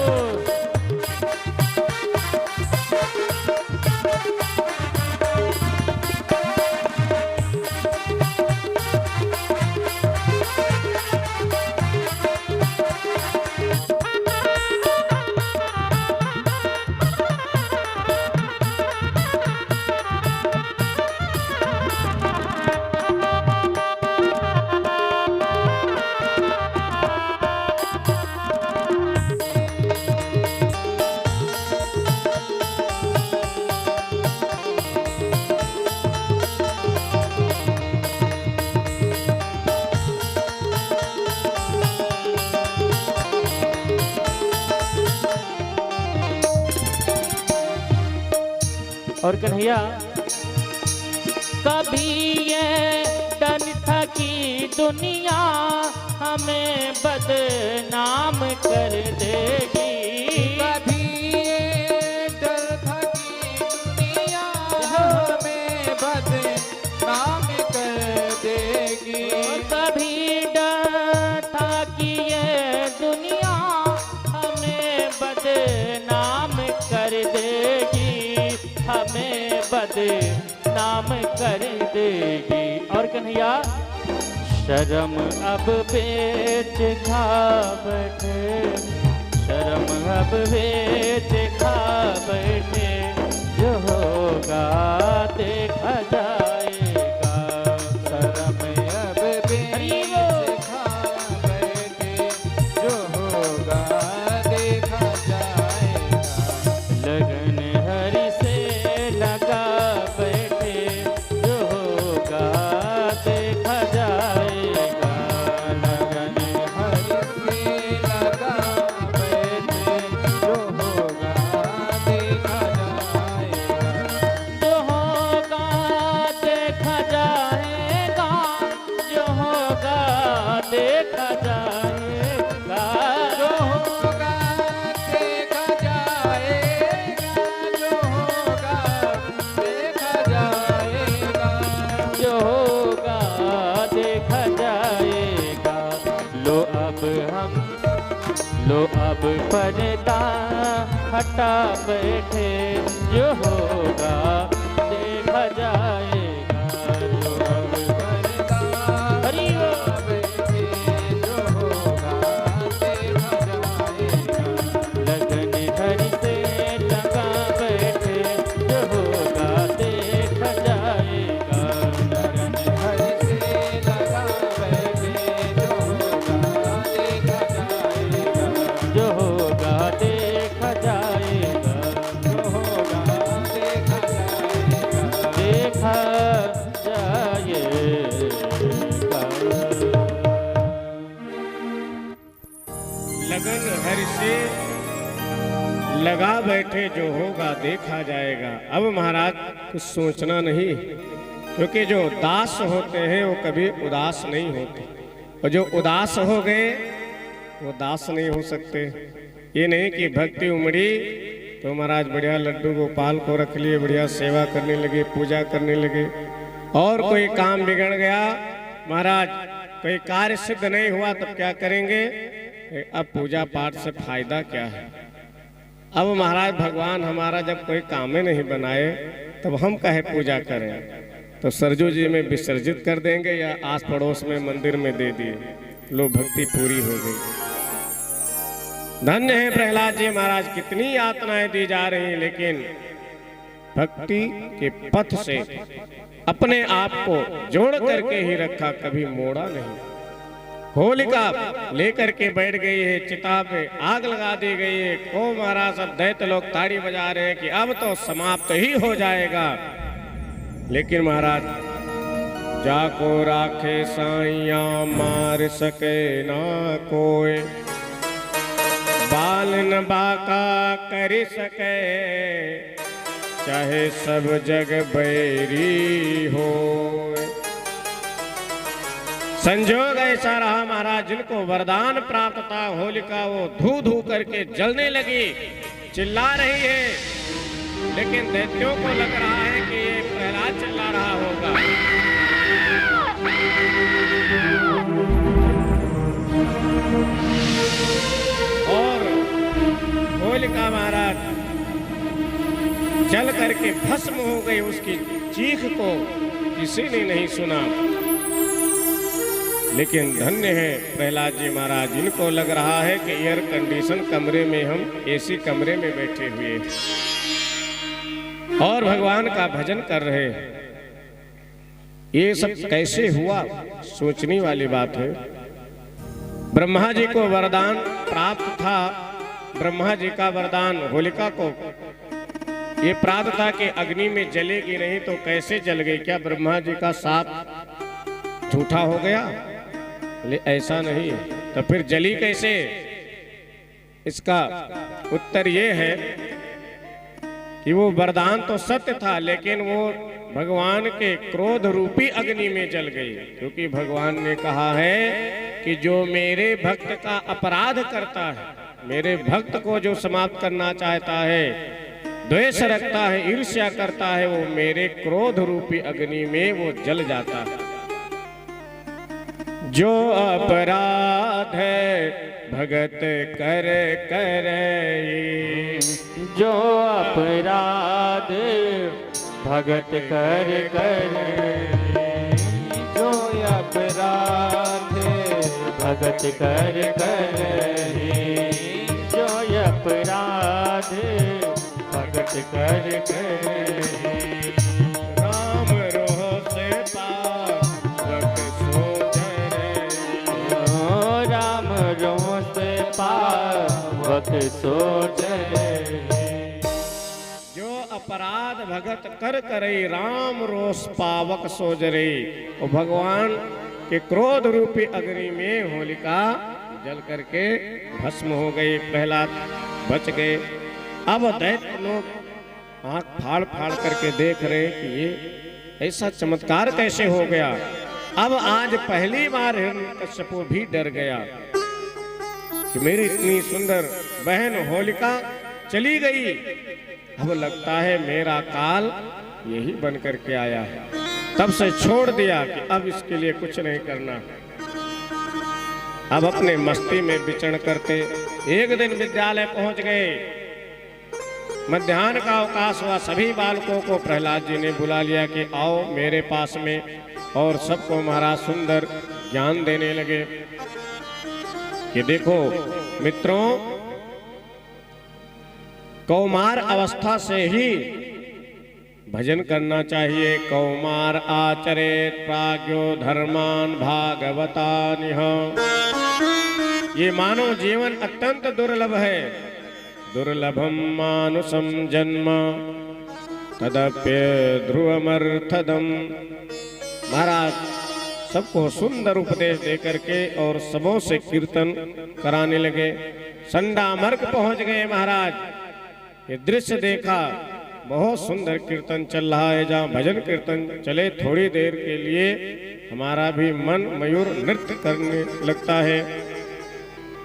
और कन्हैया, कभी ये डर था कि दुनिया हमें बदनाम कर देगी। कभी ये डर था कि दुनिया हमें बदनाम कर देगी। कभी डर था कि ये दुनिया हमें बदनाम कर देगी, हमें बदनाम कर देगी। और कन्हैया शर्म अब बेच खा बैठे, शर्म अब बेच खा बैठे, जो होगा देखा जाएगा। शर्म अब बेच खा बैठे, जो होगा देखा जाएगा। लगन हरि से लगा बैठे, जो होगा देखा जाएगा। लगन हरि से लगा बैठे, जो होगा देखा जाएगा। जो होगा देखा जाएगा, जो होगा देखा जाएगा। जो होगा देखा जाएगा, जो होगा देखा जाएगा। जो होगा देखा जाएगा। लो अब पर्दा हटा बैठे, जो होगा देखा जाएगा। लो अब पर्दा हरि बोल। बैठे, जो होगा देखा जाएगा। लगन हरि से लगा बैठे, जो होगा देखा जाएगा। लगन हरि से लगा बैठे, जो होगा देखा जाएगा। जो होगा देखा जाएगा। जो होगा देखा जाएगा। देखा जाएगा। लगन हरि से लगा बैठे, जो होगा देखा जाएगा। अब महाराज कुछ सोचना नहीं, क्योंकि जो दास होते हैं वो कभी उदास नहीं होते, और जो उदास हो गए वो दास नहीं हो सकते। ये नहीं कि भक्ति उमड़ी तो महाराज बढ़िया लड्डू गोपाल को रख लिए, बढ़िया सेवा करने लगे, पूजा करने लगे, और कोई काम बिगड़ गया, महाराज कोई कार्य सिद्ध नहीं हुआ, तब क्या करेंगे? अब पूजा पाठ से फायदा क्या है? अब महाराज भगवान हमारा जब कोई काम ही नहीं बनाए, तब हम काहे पूजा करें? तो सरजू जी में विसर्जित कर देंगे या आस पड़ोस में मंदिर में दे दिए, लो भक्ति पूरी हो गई। धन्य है प्रहलाद जी महाराज, कितनी यातनाएं दी जा रही, लेकिन भक्ति के पथ से अपने आप को जोड़ करके ही रखा, कभी मोड़ा नहीं। होलिका लेकर के बैठ गई है, चिता पे आग लगा दी गई है, को महाराज सब दैत्य लोग ताड़ी बजा रहे हैं कि अब तो समाप्त ही हो जाएगा। लेकिन महाराज जाको राखे साइया मार सके ना कोई, बाल न बाका कर सके, चाहे सब जग बैरी हो। संजोग ऐसा रहा महाराज, जिनको वरदान प्राप्त था, होलिका वो धू धू करके जलने लगी, चिल्ला रही है, लेकिन दैत्यों को लग रहा है कि ये प्रहलाद चिल्ला रहा होगा। और होलिका महाराज जल करके भस्म हो गई, उसकी चीख को किसी ने नहीं सुना। लेकिन धन्य है प्रहलाद जी महाराज, इनको लग रहा है कि एयर कंडीशन कमरे में हम एसी कमरे में बैठे हुए और भगवान का भजन कर रहे हैं। ये सब कैसे हुआ, सोचने वाली बात है। ब्रह्मा जी को वरदान प्राप्त था, ब्रह्मा जी का वरदान होलिका को ये प्राप्त था कि अग्नि में जलेगी नहीं, तो कैसे जल गई? क्या ब्रह्मा जी का साप झूठा हो गया? ऐसा नहीं, तो फिर जली कैसे? इसका उत्तर ये है कि वो वरदान तो सत्य था, लेकिन वो भगवान के क्रोध रूपी अग्नि में जल गई, क्योंकि भगवान ने कहा है कि जो मेरे भक्त का अपराध करता है, मेरे भक्त को जो समाप्त करना चाहता है, द्वेष रखता है, ईर्ष्या करता है, वो मेरे क्रोध रूपी अग्नि में वो जल जाता है। जो अपराध है भगत कर करे, जो अपराध भगत कर करे, जो भगत कर करही जो अपराध भगत कर करही राम रोसे पावक सोजरे राम रोस पावक सोजरे जो अपराध भगत कर करई राम रोष पावक सोजरे। और भगवान के क्रोध रूपी अग्नि में होलिका जल करके भस्म हो गई, प्रहलाद बच गए। अब दैत्य लोग आंख फाड़ फाड़ करके देख रहे कि ये ऐसा चमत्कार कैसे हो गया। अब आज पहली बार हिरण्यकश्यप भी डर गया कि मेरी इतनी सुंदर बहन होलिका चली गई। अब लगता है मेरा काल यही बन करके आया है। तब से छोड़ दिया कि अब इसके लिए कुछ नहीं करना। अब अपने मस्ती में विचरण करते एक दिन विद्यालय पहुंच गए। मध्याह्न का अवकाश हुआ। सभी बालकों को प्रहलाद जी ने बुला लिया कि आओ मेरे पास में, और सबको महाराज सुंदर ज्ञान देने लगे कि देखो मित्रों, कौमार अवस्था से ही भजन करना चाहिए। कौमार आचरेत प्राज्ञो धर्मान भागवतानिह। ये मानव जीवन अत्यंत दुर्लभ है। दुर्लभम मानुषम जन्म तदप्य ध्रुवमर्थदम। महाराज सबको सुंदर उपदेश दे करके और सबों से कीर्तन कराने लगे। संडामर्क पहुंच गए महाराज। ये दृश्य देखा, बहुत सुंदर कीर्तन चल रहा है। जहाँ भजन कीर्तन चले थोड़ी देर के लिए हमारा भी मन मयूर नृत्य करने लगता है।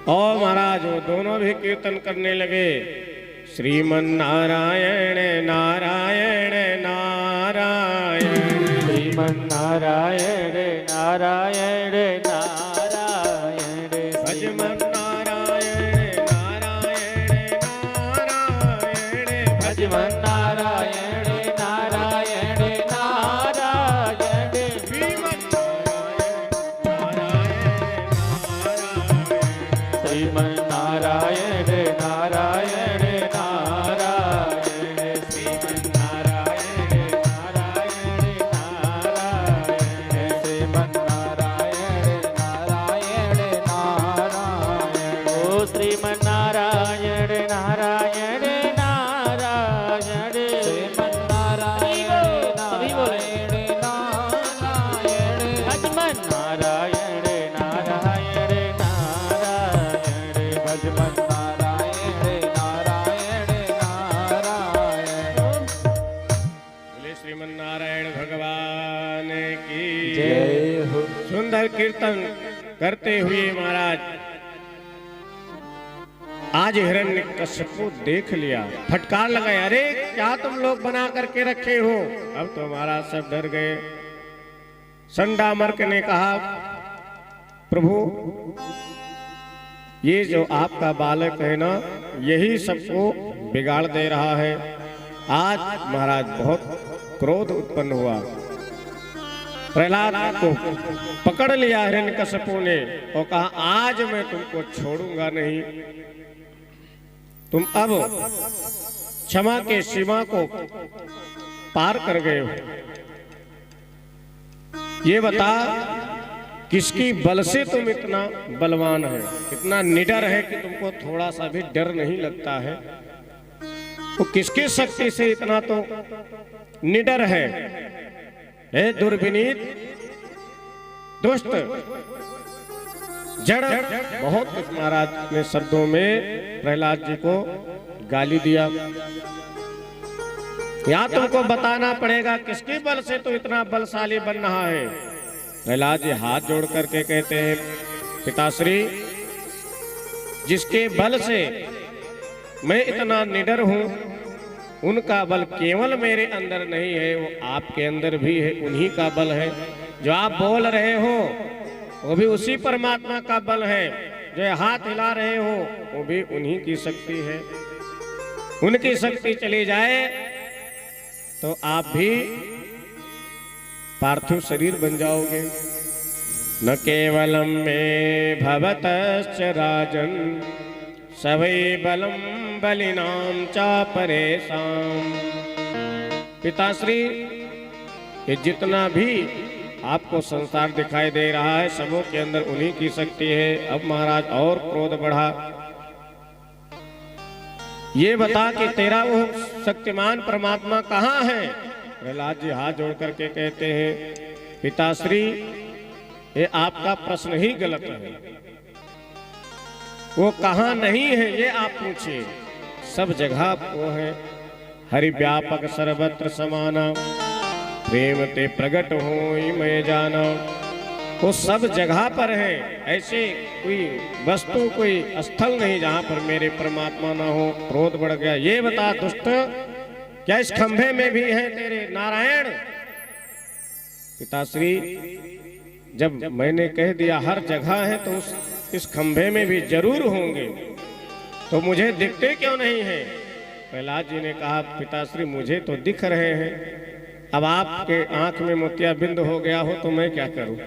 और महाराज वो दोनों भी कीर्तन करने लगे। श्रीमन नारायण नारायण नारायण, श्रीमन नारायण नारायण नारायण, भजमन नारायण नारायण नारायण, भजमन नारायण नारायण नारायण, श्रीमन नारायण नारायण, श्रीमन नारायण नारायण नारायण, श्रीमन नारायण नारायण नारायण, श्रीमन नारायण नारायण नारायण, ओ श्रीमन नारायण नारायण नारायण, श्रीमन नारायण नारायण नारायण, भजमन नारायण नारायण नारायण, भजमन नारायण नारायण नारायण। बोले श्रीमन नारायण भगवान की जय हो। सुंदर कीर्तन करते हुए महाराज आज हिरण्यकश्यपु देख लिया, फटकार लगाया, अरे क्या तुम लोग बना करके रखे हो। अब तो महाराज सब डर गए। संडामर्क ने कहा, प्रभु ये जो आपका बालक है ना, यही सबको बिगाड़ दे रहा है। आज महाराज बहुत क्रोध उत्पन्न हुआ। प्रहलाद को पकड़ लिया हिरण्यकश्यपु ने और कहा, आज मैं तुमको छोड़ूंगा नहीं। तुम अब क्षमा के सीमा को पार कर गए हो। ये बता किसकी बल से तुम इतना बलवान है, इतना निडर है कि तुमको थोड़ा सा भी डर नहीं लगता है। तो किसकी शक्ति से इतना तो निडर है। हे दुर्विनीत दुष्ट जड़। बहुत कुछ महाराज ने शब्दों में प्रहलाद जी को गाली दिया। या तुमको बताना पड़ेगा किसके बल से तो इतना बलशाली बन रहा है। प्रहलाद जी हाथ जोड़ करके कहते हैं, पिताश्री जिसके बल से मैं इतना निडर हूं, उनका बल केवल मेरे अंदर नहीं है, वो आपके अंदर भी है। उन्हीं का बल है। जो आप बोल रहे हो वो भी उसी परमात्मा का बल है। जो हाथ हिला रहे हो वो भी उन्हीं की शक्ति है। उनकी शक्ति चली जाए तो आप भी पार्थिव शरीर बन जाओगे। न केवलं मे भवतश्च राजन सवै बलं बलिनां च परेशां। पिताश्री, ये जितना भी आपको संसार दिखाई दे रहा है सबों के अंदर उन्हीं की शक्ति है। अब महाराज और क्रोध बढ़ा। ये बता कि तेरा वो शक्तिमान परमात्मा कहाँ है? प्रहलाद जी हाथ जोड़ करके कहते हैं, पिताश्री ये आपका प्रश्न ही गलत है। वो कहाँ नहीं है ये आप पूछिए, सब जगह वो है। हरि व्यापक सर्वत्र समाना, प्रेम ते प्रगट होई मैं जाना। वो सब जगह पर है, ऐसे कोई वस्तु कोई स्थल नहीं जहां पर मेरे परमात्मा ना हो। क्रोध बढ़ गया। ये बता दुष्ट, क्या इस खंभे में भी है तेरे नारायण? पिताश्री, जब मैंने कह दिया हर जगह है तो इस खंभे में भी जरूर होंगे, तो मुझे दिखते क्यों नहीं है? प्रहलाद जी ने कहा, पिताश्री मुझे तो दिख रहे हैं, अब आपके आंख में मोतियाबिंद हो गया हो तो मैं क्या करूं?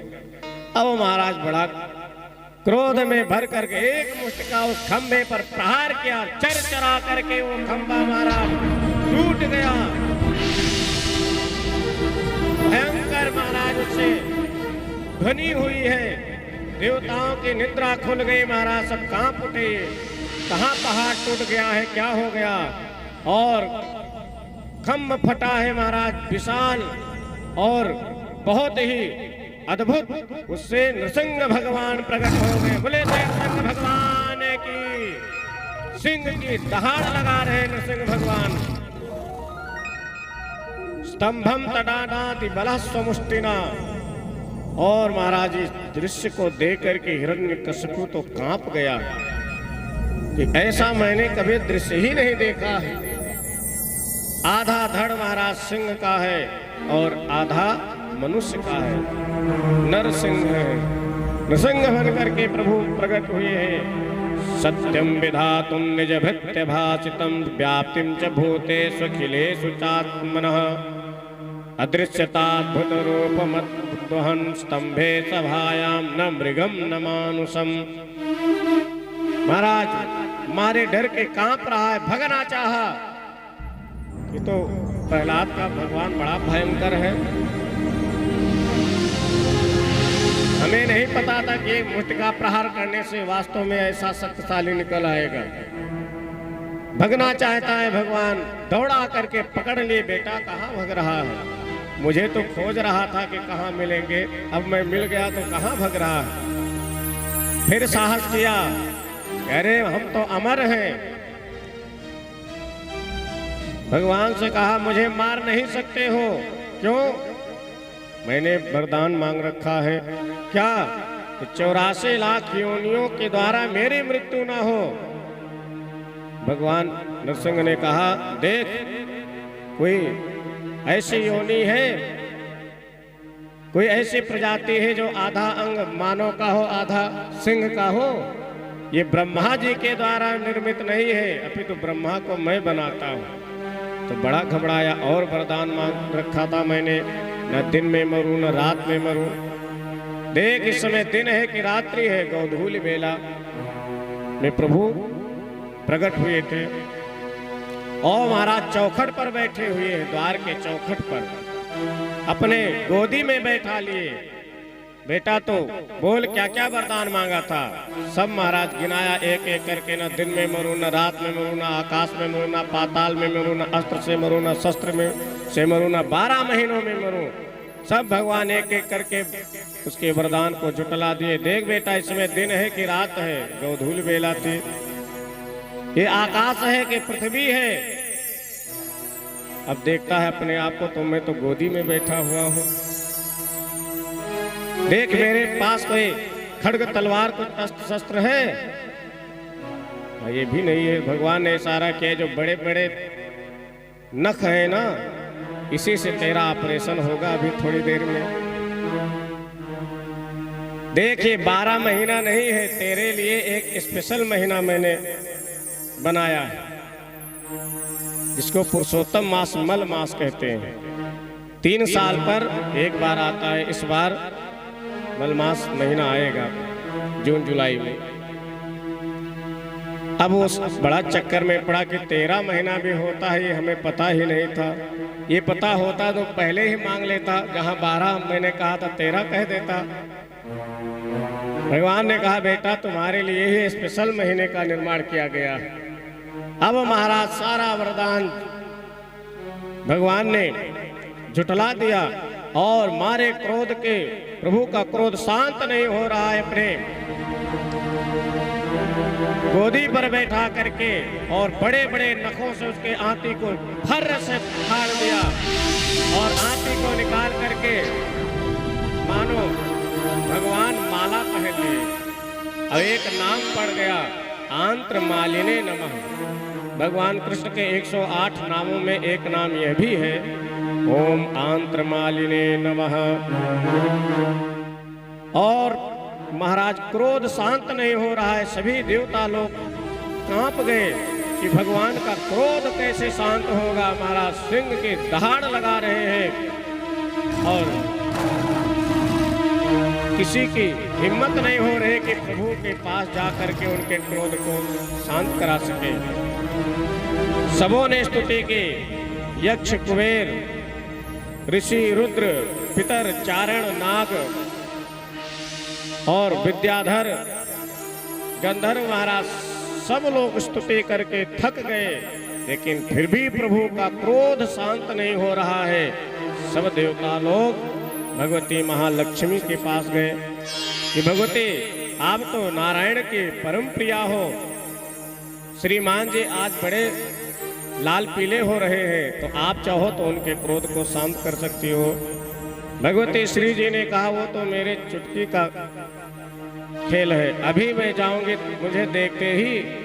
अब महाराज बड़ा क्रोध में भर करके एक मुष्ट का उस खंभे पर प्रहार किया। चरचरा करके वो खंभा महाराज टूट गया। भयंकर महाराज उससे ध्वनि हुई है। देवताओं की निद्रा खुल गई। महाराज सब कांप उठे। कहाँ पहाड़ टूट गया है, क्या हो गया? और खम्भ फटा है महाराज विशाल और बहुत ही अद्भुत। उससे नृसिंह भगवान प्रकट हो गए। बोले नृसिंह भगवान की, सिंह की दहाड़ लगा रहे नृसिंह भगवान। स्तंभम तडानाति बलः स्वमुष्टिना। और महाराज इस दृश्य को देख करके हिरण्यकशिपु तो कांप गया कि ऐसा मैंने कभी दृश्य ही नहीं देखा है। आधा धड़ महाराज सिंह का है और आधा मनुष्य का है। नरसिंह है। नृसिंह बन करके प्रभु प्रकट हुए हैं। सत्यम विधातुम निज भृत्य भाषितम व्याप्तिम च भूतेषु अखिलेषु चात्मनः अदृश्यताद्भुत रूपमद्वहन् स्तंभे सभायां न मृगम न मानुषम। महाराज मारे डर के कांप रहा है, भगना चाहा। ये तो प्रहलाद का भगवान बड़ा भयंकर है। हमें नहीं पता था कि एक मुष्ट का प्रहार करने से वास्तव में ऐसा शक्तिशाली निकल आएगा। भगना चाहता है भगवान, दौड़ा करके पकड़ लिए। बेटा कहाँ भग रहा है? मुझे तो खोज रहा था कि कहाँ मिलेंगे, अब मैं मिल गया तो कहाँ भग रहा है? फिर साहस किया, अरे हम तो अमर हैं। भगवान से कहा, मुझे मार नहीं सकते हो। क्यों? मैंने वरदान मांग रखा है। क्या? 84 लाख योनियों के द्वारा मेरी मृत्यु ना हो। भगवान नरसिंह ने कहा, देख कोई ऐसी योनि है, कोई ऐसी प्रजाति है जो आधा अंग मानव का हो आधा सिंह का हो। ये ब्रह्मा जी के द्वारा निर्मित नहीं है, अभी तो ब्रह्मा को मैं बनाता हूँ। तो बड़ा घबराया और वरदान मांग रखा था मैंने, न दिन में मरूं न रात में मरूं। देख इस समय दिन है कि रात्रि है, गौधूली बेला में प्रभु प्रकट हुए थे। और महाराज चौखट पर बैठे हुए हैं, द्वार के चौखट पर अपने गोदी में बैठा लिए। बेटा तो बोल क्या क्या वरदान मांगा था? सब महाराज गिनाया एक एक करके। न दिन में मरूं न रात में मरूं, न आकाश में मरूं, न पाताल में मरूं, न अस्त्र से मरूं, न शस्त्र में से मरूं, न 12 महीनों में मरूं। सब भगवान एक एक करके उसके वरदान को जुटला दिए। देख बेटा इसमें दिन है कि रात है, गौधूल बेला थी। ये आकाश है कि पृथ्वी है? अब देखता है अपने आप को, तो मैं तो गोदी में बैठा हुआ हूँ। देख मेरे पास कोई खड्ग तलवार कुछ अस्त्र शस्त्र है? ये भी नहीं है। भगवान ने इशारा किया, जो बड़े बड़े नख है ना, इसी से तेरा ऑपरेशन होगा अभी थोड़ी देर में। देखिए 12 महीना नहीं है, तेरे लिए एक स्पेशल महीना मैंने बनाया है, जिसको पुरुषोत्तम मास मल मास कहते हैं। 3 साल पर एक बार आता है। इस बार मलमास महीना आएगा जून जुलाई में। अब वो बड़ा चक्कर में पड़ा कि 13 महीना भी होता है, ये हमें पता ही नहीं था। ये पता होता तो पहले ही मांग लेता, जहाँ 12 मैंने कहा था 13 कह देता। भगवान ने कहा बेटा तुम्हारे लिए ही स्पेशल महीने का निर्माण किया गया। अब महाराज सारा वरदान भगवान ने जुटला दिया और मारे क्रोध के प्रभु का क्रोध शांत नहीं हो रहा है। अपने गोदी पर बैठा करके और बड़े बड़े नखों से उसके आंती को फर्र से फाड़ दिया और आंती को निकाल करके मानो भगवान माला पहन लिए। और एक नाम पड़ गया आंत्र मालिने नमः। भगवान कृष्ण के 108 नामों में एक नाम यह भी है, ओम आंत्र मालिने नमः। और महाराज क्रोध शांत नहीं हो रहा है। सभी देवता लोग कांप गए कि भगवान का क्रोध कैसे शांत होगा। महाराज सिंह के दहाड़ लगा रहे हैं और किसी की हिम्मत नहीं हो रही कि प्रभु के पास जाकर के उनके क्रोध को शांत करा सके। सबों ने स्तुति की। यक्ष, कुबेर, ऋषि, रुद्र, पितर, चारण, नाग और विद्याधर, गंधर्व महाराज सब लोग स्तुति करके थक गए, लेकिन फिर भी प्रभु का क्रोध शांत नहीं हो रहा है। सब देवता लोग भगवती महालक्ष्मी के पास गए कि भगवती आप तो नारायण के परम प्रिया हो। श्रीमान जी आज बड़े लाल पीले हो रहे हैं, तो आप चाहो तो उनके क्रोध को शांत कर सकती हो। भगवती श्री जी ने कहा वो तो मेरे चुटकी का खेल है, अभी मैं जाऊंगी मुझे देखते ही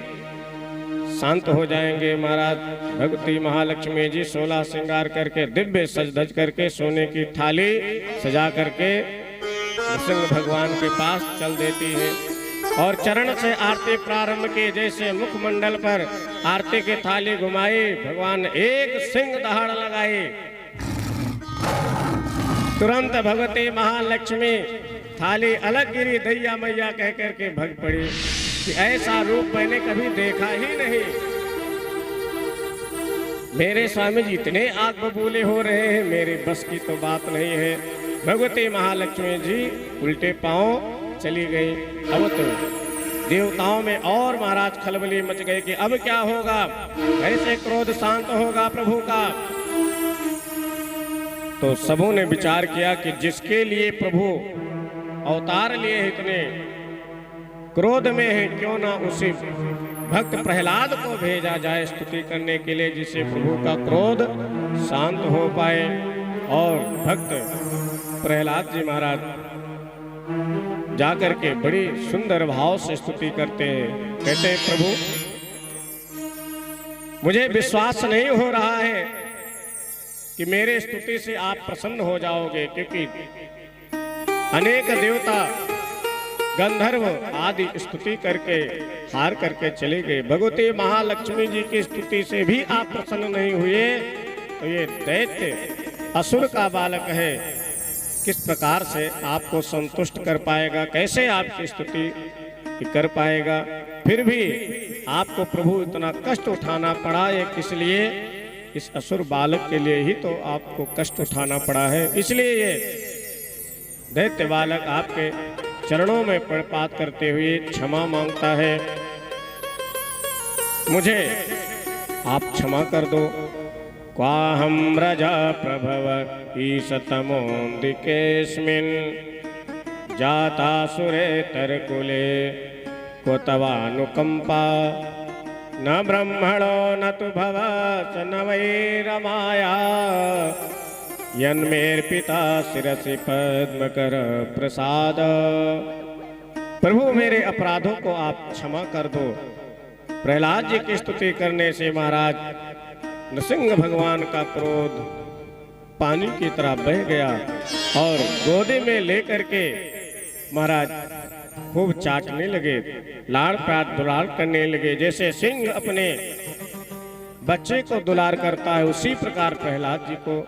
शांत हो जाएंगे। महाराज भगवती महालक्ष्मी जी 16 श्रृंगार करके दिव्य सज धज करके सोने की थाली सजा करके नृसिंह भगवान के पास चल देती है और चरण से आरती प्रारंभ की। जैसे मुखमंडल पर आरती की थाली घुमाई, भगवान एक सिंह दहाड़ लगाई। तुरंत भगवती महालक्ष्मी थाली अलग गिरी, दैया मैया कह करके भग पड़ी कि ऐसा रूप मैंने कभी देखा ही नहीं। मेरे स्वामी जी इतने आग बबूले हो रहे हैं, मेरे बस की तो बात नहीं है। भगवती महालक्ष्मी जी उल्टे पांव चली गई। अब तो देवताओं में और महाराज खलबली मच गए कि अब क्या होगा, कैसे क्रोध शांत होगा प्रभु का। तो सबों ने विचार किया कि जिसके लिए प्रभु अवतार लिए इतने क्रोध में है, क्यों ना उसी भक्त प्रहलाद को भेजा जाए स्तुति करने के लिए, जिससे प्रभु का क्रोध शांत हो पाए। और भक्त प्रहलाद जी महाराज जाकर के बड़ी सुंदर भाव से स्तुति करते हैं। कहते हैं प्रभु मुझे विश्वास नहीं हो रहा है कि मेरे स्तुति से आप प्रसन्न हो जाओगे, क्योंकि अनेक देवता गंधर्व आदि स्तुति करके हार करके चले गए। भगवती महालक्ष्मी जी की स्तुति से भी आप प्रसन्न नहीं हुए, तो ये दैत्य असुर का बालक है, किस प्रकार से आपको संतुष्ट कर पाएगा, कैसे आपकी स्तुति कर पाएगा। फिर भी आपको प्रभु इतना कष्ट उठाना पड़ा, ये किस लिए? इस असुर बालक के लिए ही तो आपको कष्ट उठाना पड़ा है। इसलिए ये दैत्य बालक आपके चरणों में प्रणपात करते हुए क्षमा मांगता है। मुझे आप क्षमा कर दो। क्वाहं रजा प्रभव ईशतमोऽन्दिकेऽस्मिन् जातासुरेतरकुले को तवानुकंपा न ब्रह्मणो न तु भवस न वै रमाया यन्मेर्पिता शिरसि पद्मकर प्रसाद। प्रभु मेरे अपराधों को आप क्षमा कर दो। प्रहलाद जी की स्तुति करने से महाराज नृसिंह भगवान का क्रोध पानी की तरह बह गया और गोदी में लेकर के महाराज खूब चाटने लगे, लाड़ प्यार दुलार करने लगे। जैसे सिंह अपने बच्चे को दुलार करता है, उसी प्रकार प्रहलाद जी को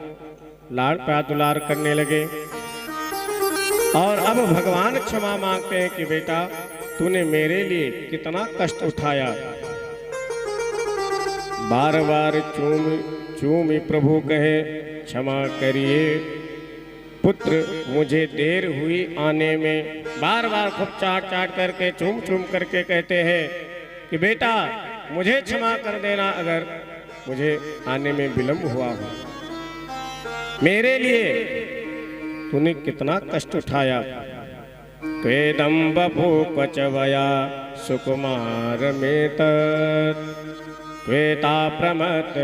लाड़ प्यार दुलार करने लगे। और अब भगवान क्षमा मांगते हैं कि बेटा तूने मेरे लिए कितना कष्ट उठाया। बार बार चूमी प्रभु कहे क्षमा करिए पुत्र, मुझे देर हुई आने में। बार बार खूब चाट चाट करके चूम करके कहते हैं कि बेटा मुझे क्षमा कर देना अगर मुझे आने में विलंब हुआ हो। मेरे लिए तूने कितना कष्ट उठाया। त्वेदं बभूव च वया सुकुमार में त्वेता प्रमत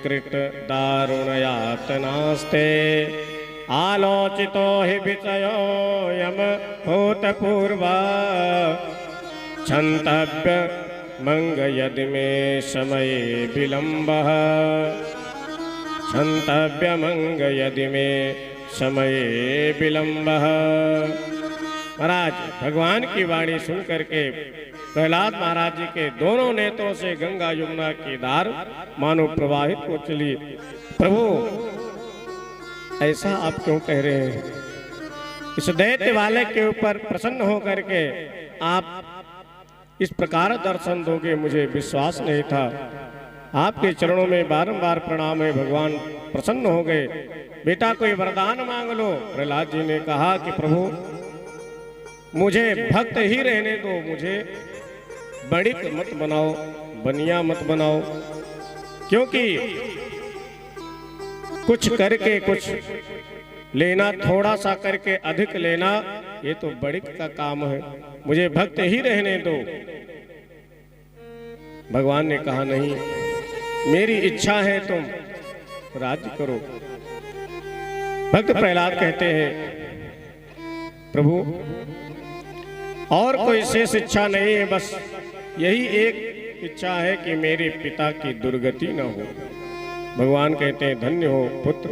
कृत दारुण यातनास्ते आलोचितो हि विषयो यम भूतपूर्वा क्षन्तव्य मंग यदि मे समये विलम्बः क्षन्तव्य मंग यदि मे समये विलम्बः। महाराज भगवान की वाणी सुन करके प्रहलाद महाराज जी के दोनों नेत्रों से गंगा यमुना की धार मानो प्रवाहित हो चली। प्रभु ऐसा आप क्यों कह रहे हैं? इस दैत्य वाले के ऊपर प्रसन्न होकर के आप इस प्रकार दर्शन दोगे, मुझे विश्वास नहीं था। आपके चरणों में बारंबार प्रणाम है, भगवान प्रसन्न हो गए। बेटा कोई वरदान मांग लो। प्रहलाद जी ने कहा कि प्रभु मुझे भक्त ही रहने दो, मुझे बड़िक मत बनाओ, बनिया मत बनाओ, क्योंकि कुछ करके कुछ लेना, थोड़ा सा करके अधिक लेना, ये तो बड़िक का काम है। मुझे भक्त ही रहने दो। भगवान ने कहा नहीं, मेरी इच्छा है तुम राज्य करो। भक्त प्रहलाद कहते हैं प्रभु और कोई शेष इच्छा नहीं है, बस यही एक इच्छा है कि मेरे पिता की दुर्गति न हो। भगवान कहते हैं धन्य हो पुत्र,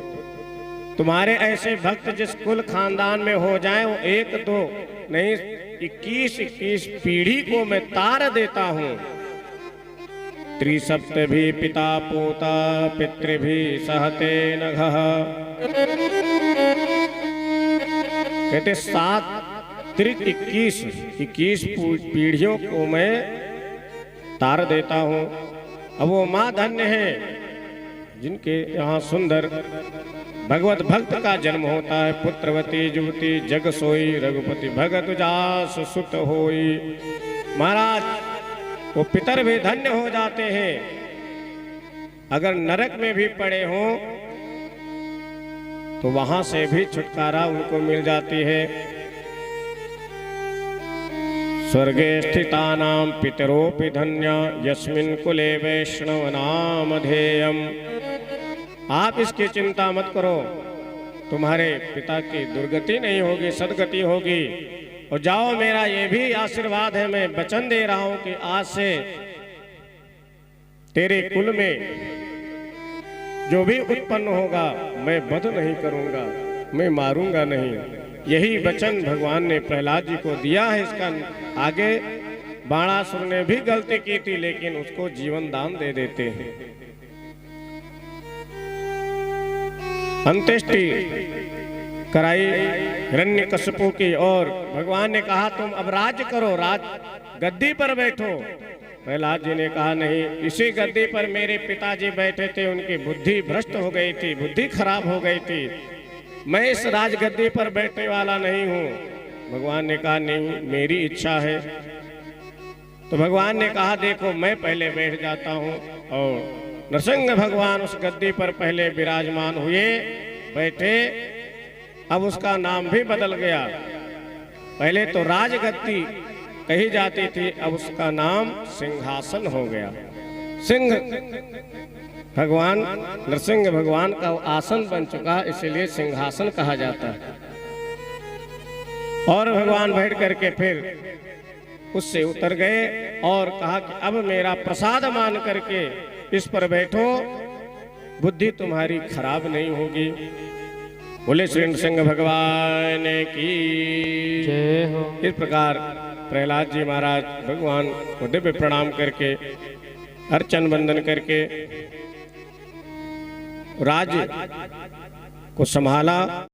तुम्हारे ऐसे भक्त जिस कुल खानदान में हो जाएं, वो एक दो नहीं 21 पीढ़ी को मैं तार देता हूं। त्रिसप्त भी पिता पोता पितृ भी सहते नघः। कहते 7 त्रिक 21 पीढ़ियों को मैं तार देता हूं। अब वो माँ धन्य है जिनके यहाँ सुंदर भगवत भक्त का जन्म होता है। पुत्रवती जुवती जग सोई रघुपति भगत जास सुत होई। महाराज वो पितर भी धन्य हो जाते हैं। अगर नरक में भी पड़े हों तो वहां से भी छुटकारा उनको मिल जाती है। स्वर्गे स्थितानां पितरोपि धन्या यस्मिन् कुले वैष्णव नामधेयम्। आप इसकी चिंता मत करो, तुम्हारे पिता की दुर्गति नहीं होगी, सदगति होगी। और जाओ, मेरा ये भी आशीर्वाद है, मैं वचन दे रहा हूं कि आज से तेरे कुल में जो भी उत्पन्न होगा मैं वध नहीं करूंगा, मैं मारूंगा नहीं। यही वचन भगवान ने प्रहलाद जी को दिया है। इसका आगे बाणासुर ने भी गलती की थी, लेकिन उसको जीवन दान दे देते हैं। अंत्येष्टि कराई हिरण्यकशिपु की और भगवान ने कहा तुम अब राज्य करो, राज गद्दी पर बैठो। प्रहलाद जी ने कहा नहीं, इसी गद्दी पर मेरे पिताजी बैठे थे, उनकी बुद्धि भ्रष्ट हो गई थी, बुद्धि खराब हो गई थी, मैं इस राजगद्दी पर बैठने वाला नहीं हूँ। भगवान ने कहा नहीं, मेरी इच्छा है। तो भगवान ने कहा देखो मैं पहले बैठ जाता हूँ। और नरसिंह भगवान उस गद्दी पर पहले विराजमान हुए, बैठे। अब उसका नाम भी बदल गया। पहले तो राजगद्दी कही जाती थी, अब उसका नाम सिंहासन हो गया। सिंह भगवान नरसिंह भगवान का आसन बन चुका, इसलिए सिंहासन कहा जाता है। और भगवान बैठ करके फिर उससे उतर गए और कहा कि अब मेरा प्रसाद मान करके इस पर बैठो, बुद्धि तुम्हारी खराब नहीं होगी। बोले श्री नरसिंह भगवान की जय हो। इस प्रकार प्रहलाद जी महाराज भगवान को दिव्य प्रणाम करके अर्चन वंदन करके राज्य को संभाला।